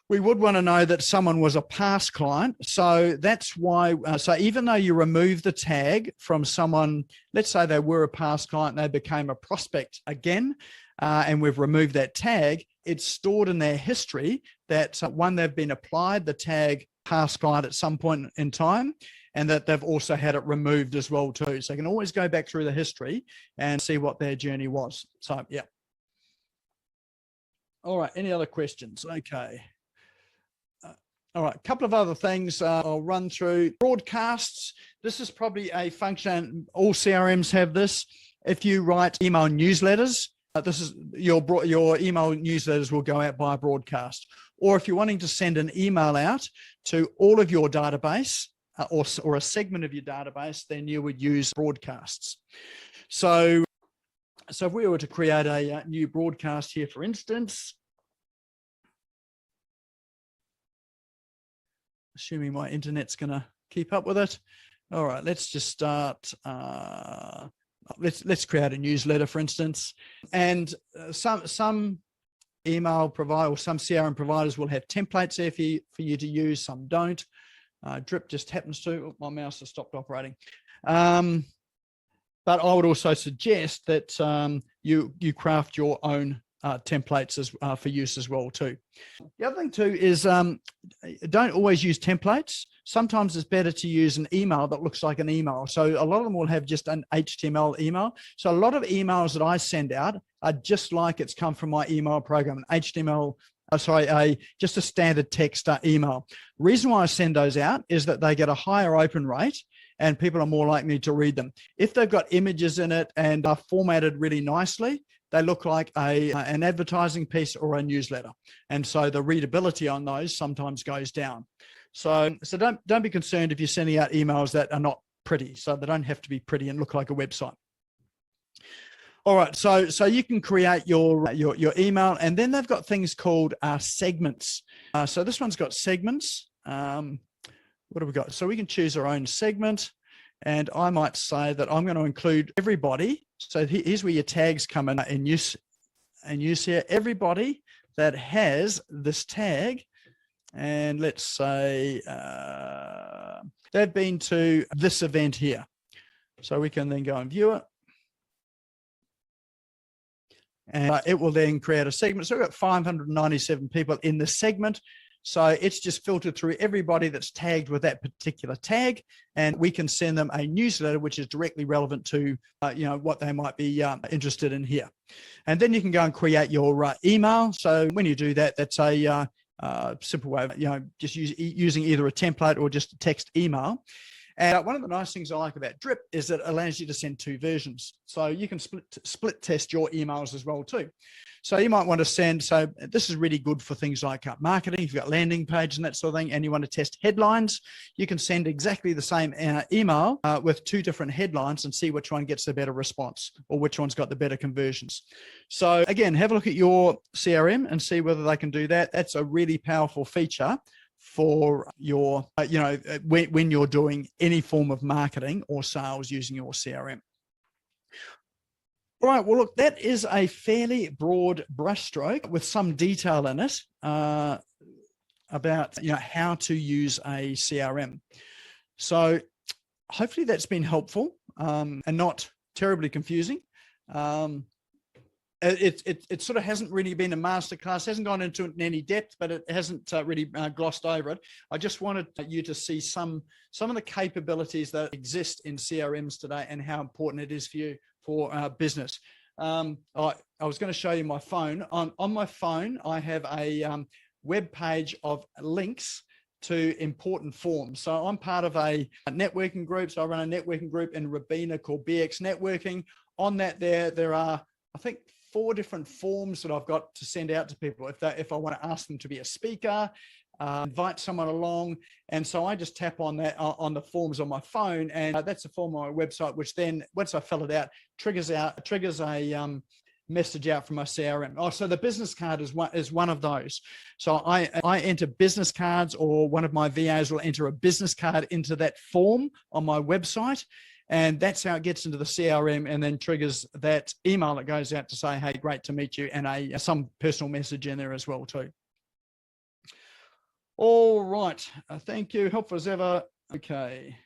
We would want to know that someone was a past client. So that's why, so even though you remove the tag from someone, let's say they were a past client and they became a prospect again, and we've removed that tag, it's stored in their history that one, they've been applied the tag past client at some point in time, and that they've also had it removed as well too. So you can always go back through the history and see what their journey was. So yeah. All right, any other questions? Okay. All right, a couple of other things I'll run through. Broadcasts. This is probably a function, all CRMs have this. If you write email newsletters, this is your email newsletters will go out by broadcast. Or if you're wanting to send an email out to all of your database or a segment of your database, then you would use broadcasts. So if we were to create a new broadcast here, for instance, assuming my internet's going to keep up with it. All right, let's just start. Let's create a newsletter, for instance. And some email provider or some CRM providers will have templates there for you to use. Some don't. Drip just happens to. Oh, my mouse has stopped operating. But I would also suggest that you craft your own templates as for use as well too. The other thing too is don't always use templates. Sometimes it's better to use an email that looks like an email. So a lot of them will have just an HTML email. So a lot of emails that I send out are just like it's come from my email program, an HTML, just a standard text email. The reason why I send those out is that they get a higher open rate and people are more likely to read them. If they've got images in it and are formatted really nicely, they look like an advertising piece or a newsletter. And so the readability on those sometimes goes down. So don't be concerned if you're sending out emails that are not pretty. So they don't have to be pretty and look like a website. All right, so you can create your email, and then they've got things called segments. So this one's got segments. What have we got? So we can choose our own segment, and I might say that I'm going to include everybody. So here's where your tags come in use here. Everybody that has this tag, and let's say they've been to this event here. So we can then go and view it. And it will then create a segment. So we've got 597 people in the segment. So it's just filtered through everybody that's tagged with that particular tag, and we can send them a newsletter which is directly relevant to what they might be interested in here. And then you can go and create your email. So when you do that, that's a simple way of just using either a template or just a text email. And one of the nice things I like about Drip is that it allows you to send 2 versions. So you can split test your emails as well too. So you might want to send, so this is really good for things like marketing. If you've got landing page and that sort of thing, and you want to test headlines, you can send exactly the same email with 2 different headlines and see which one gets the better response or which one's got the better conversions. So again, have a look at your CRM and see whether they can do that. That's a really powerful feature for your, when you're doing any form of marketing or sales using your CRM. All right, well, look, that is a fairly broad brushstroke with some detail in it about, how to use a CRM. So hopefully that's been helpful and not terribly confusing. It sort of hasn't really been a masterclass, hasn't gone into it in any depth, but it hasn't really glossed over it. I just wanted you to see some of the capabilities that exist in CRMs today and how important it is for you for business. I was going to show you my phone. On my phone, I have a web page of links to important forms. So I'm part of a networking group. So I run a networking group in Robina called BX Networking. On that, there are, I think, 4 different forms that I've got to send out to people if I want to ask them to be a speaker, invite someone along. And so I just tap on that on the forms on my phone, and that's a form on my website, which then once I fill it out, triggers a message out from my CRM. Oh, so the business card is one of those. So I enter business cards, or one of my VAs will enter a business card into that form on my website. And that's how it gets into the CRM, and then triggers that email that goes out to say, hey, great to meet you, and some personal message in there as well too. All right, thank you. Helpful as ever. Okay.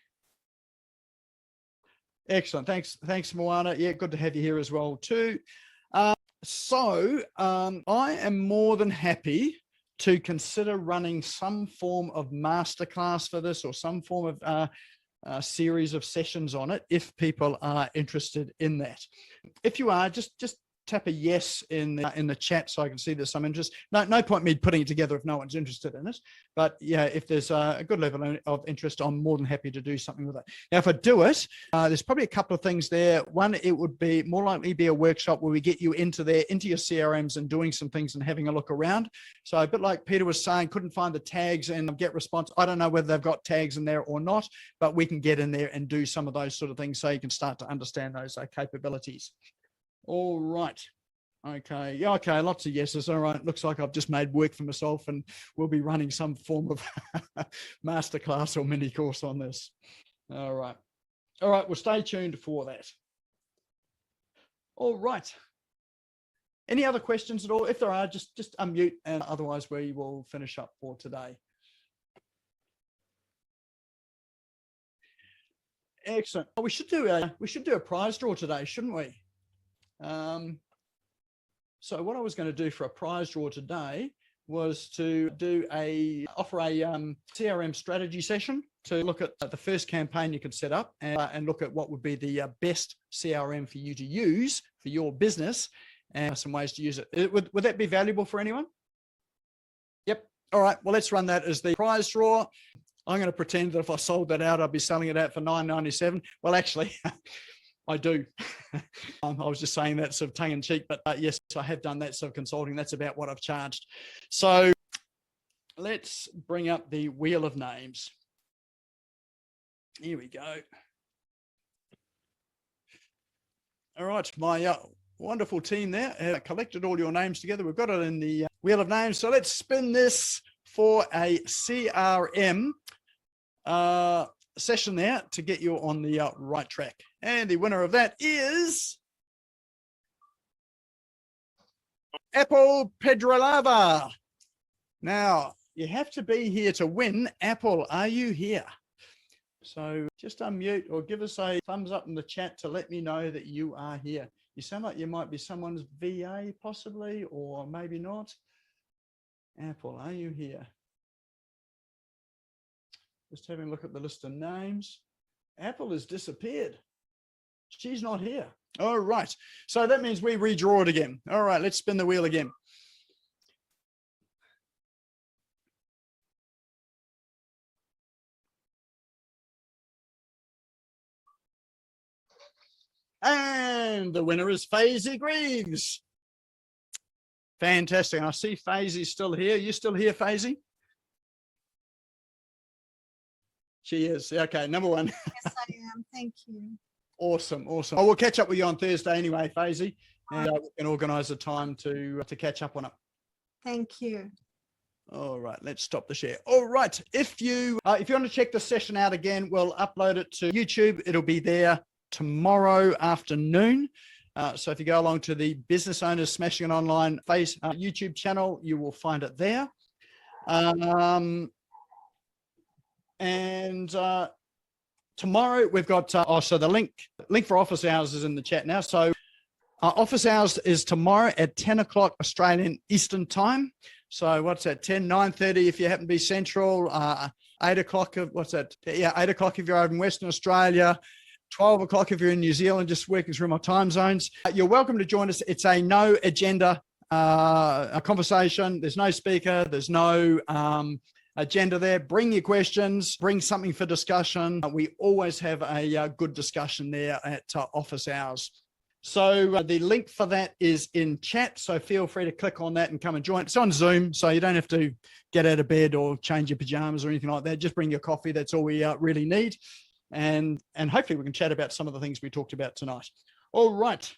Excellent. Thanks, Moana. Yeah, good to have you here as well too. So I am more than happy to consider running some form of masterclass for this, or some form of series of sessions on it if people are interested in that. If you are, just tap a yes in the chat so I can see there's some interest. No point me putting it together if no one's interested in it. But yeah, if there's a good level of interest, I'm more than happy to do something with it. Now, if I do it, there's probably a couple of things there. One, it would be more likely be a workshop where we get you into your CRMs and doing some things and having a look around. So a bit like Peter was saying, couldn't find the tags and get response. I don't know whether they've got tags in there or not, but we can get in there and do some of those sort of things so you can start to understand those capabilities. All right. Okay. Yeah. Okay. Lots of yeses. All right. Looks like I've just made work for myself, and we'll be running some form of masterclass or mini course on this. All right. All right. Well, stay tuned for that. All right. Any other questions at all? If there are, just unmute, and otherwise we will finish up for today. Excellent. Oh, we should do a prize draw today, shouldn't we? So what I was going to do for a prize draw today was to offer a CRM strategy session to look at the first campaign you could set up and look at what would be the best CRM for you to use for your business and some ways to use it. Would that be valuable for anyone? Yep. All right. Well, let's run that as the prize draw. I'm going to pretend that if I sold that out, I'd be selling it out for $9.97. Well, actually, I do. I was just saying that sort of tongue in cheek, but yes, I have done that sort of consulting. That's about what I've charged. So let's bring up the wheel of names. Here we go. All right, my wonderful team there have collected all your names together. We've got it in the wheel of names. So let's spin this for a CRM session there to get you on the right track. And the winner of that is Apple Pedrolava. Now, you have to be here to win. Apple, are you here? So just unmute or give us a thumbs up in the chat to let me know that you are here. You sound like you might be someone's VA possibly, or maybe not. Apple, are you here? Just having a look at the list of names. Apple has disappeared. She's not here. All right. So that means we redraw it again. All right, let's spin the wheel again. And the winner is Faisy Greaves. Fantastic. I see Faisy's still here. You still here, Faisy? She is. Okay, number one. Yes, I am. Thank you. Awesome, awesome. Oh, we'll catch up with you on Thursday anyway, Faisy, and we can organise a time to catch up on it. Thank you. All right, let's stop the share. All right, if you want to check the session out again, we'll upload it to YouTube. It'll be there tomorrow afternoon. So if you go along to the Business Owners Smashing It Online YouTube channel, you will find it there. Tomorrow we've got so the link for office hours is in the chat now. So office hours is tomorrow at 10 o'clock Australian Eastern Time. So what's that? 9:30 if you happen to be Central. 8 o'clock of 8 o'clock if you're over in Western Australia. 12 o'clock if you're in New Zealand. Just working through my time zones. You're welcome to join us. It's a no agenda a conversation. There's no speaker. There's no agenda there. Bring your questions, bring something for discussion. We always have a good discussion there at office hours. So the link for that is in chat. So feel free to click on that and come and join. It's on Zoom, so you don't have to get out of bed or change your pajamas or anything like that. Just bring your coffee. That's all we really need. And hopefully we can chat about some of the things we talked about tonight. All right.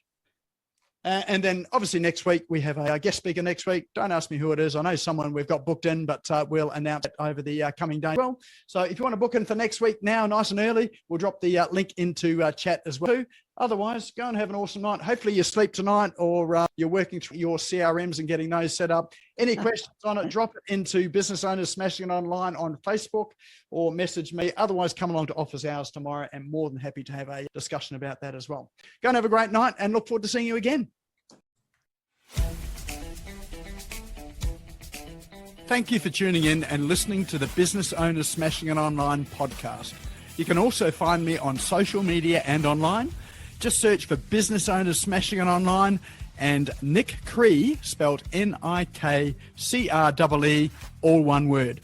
And then obviously next week, we have a guest speaker next week. Don't ask me who it is. I know someone we've got booked in, but we'll announce it over the coming day. Well, so if you want to book in for next week now, nice and early, we'll drop the link into chat as well. Otherwise, go and have an awesome night. Hopefully you sleep tonight, or you're working through your CRMs and getting those set up. Any questions on it, drop it into Business Owners Smashing It Online on Facebook or message me. Otherwise, come along to office hours tomorrow, and more than happy to have a discussion about that as well. Go and have a great night, and look forward to seeing you again. Thank you for tuning in and listening to the Business Owners Smashing It Online podcast. You can also find me on social media and online. Just search for Business Owners Smashing It Online and Nik Cree, spelled Nikree, all one word.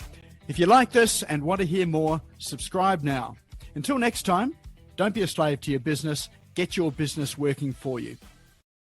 If you like this and want to hear more, subscribe now. Until next time, don't be a slave to your business. Get your business working for you.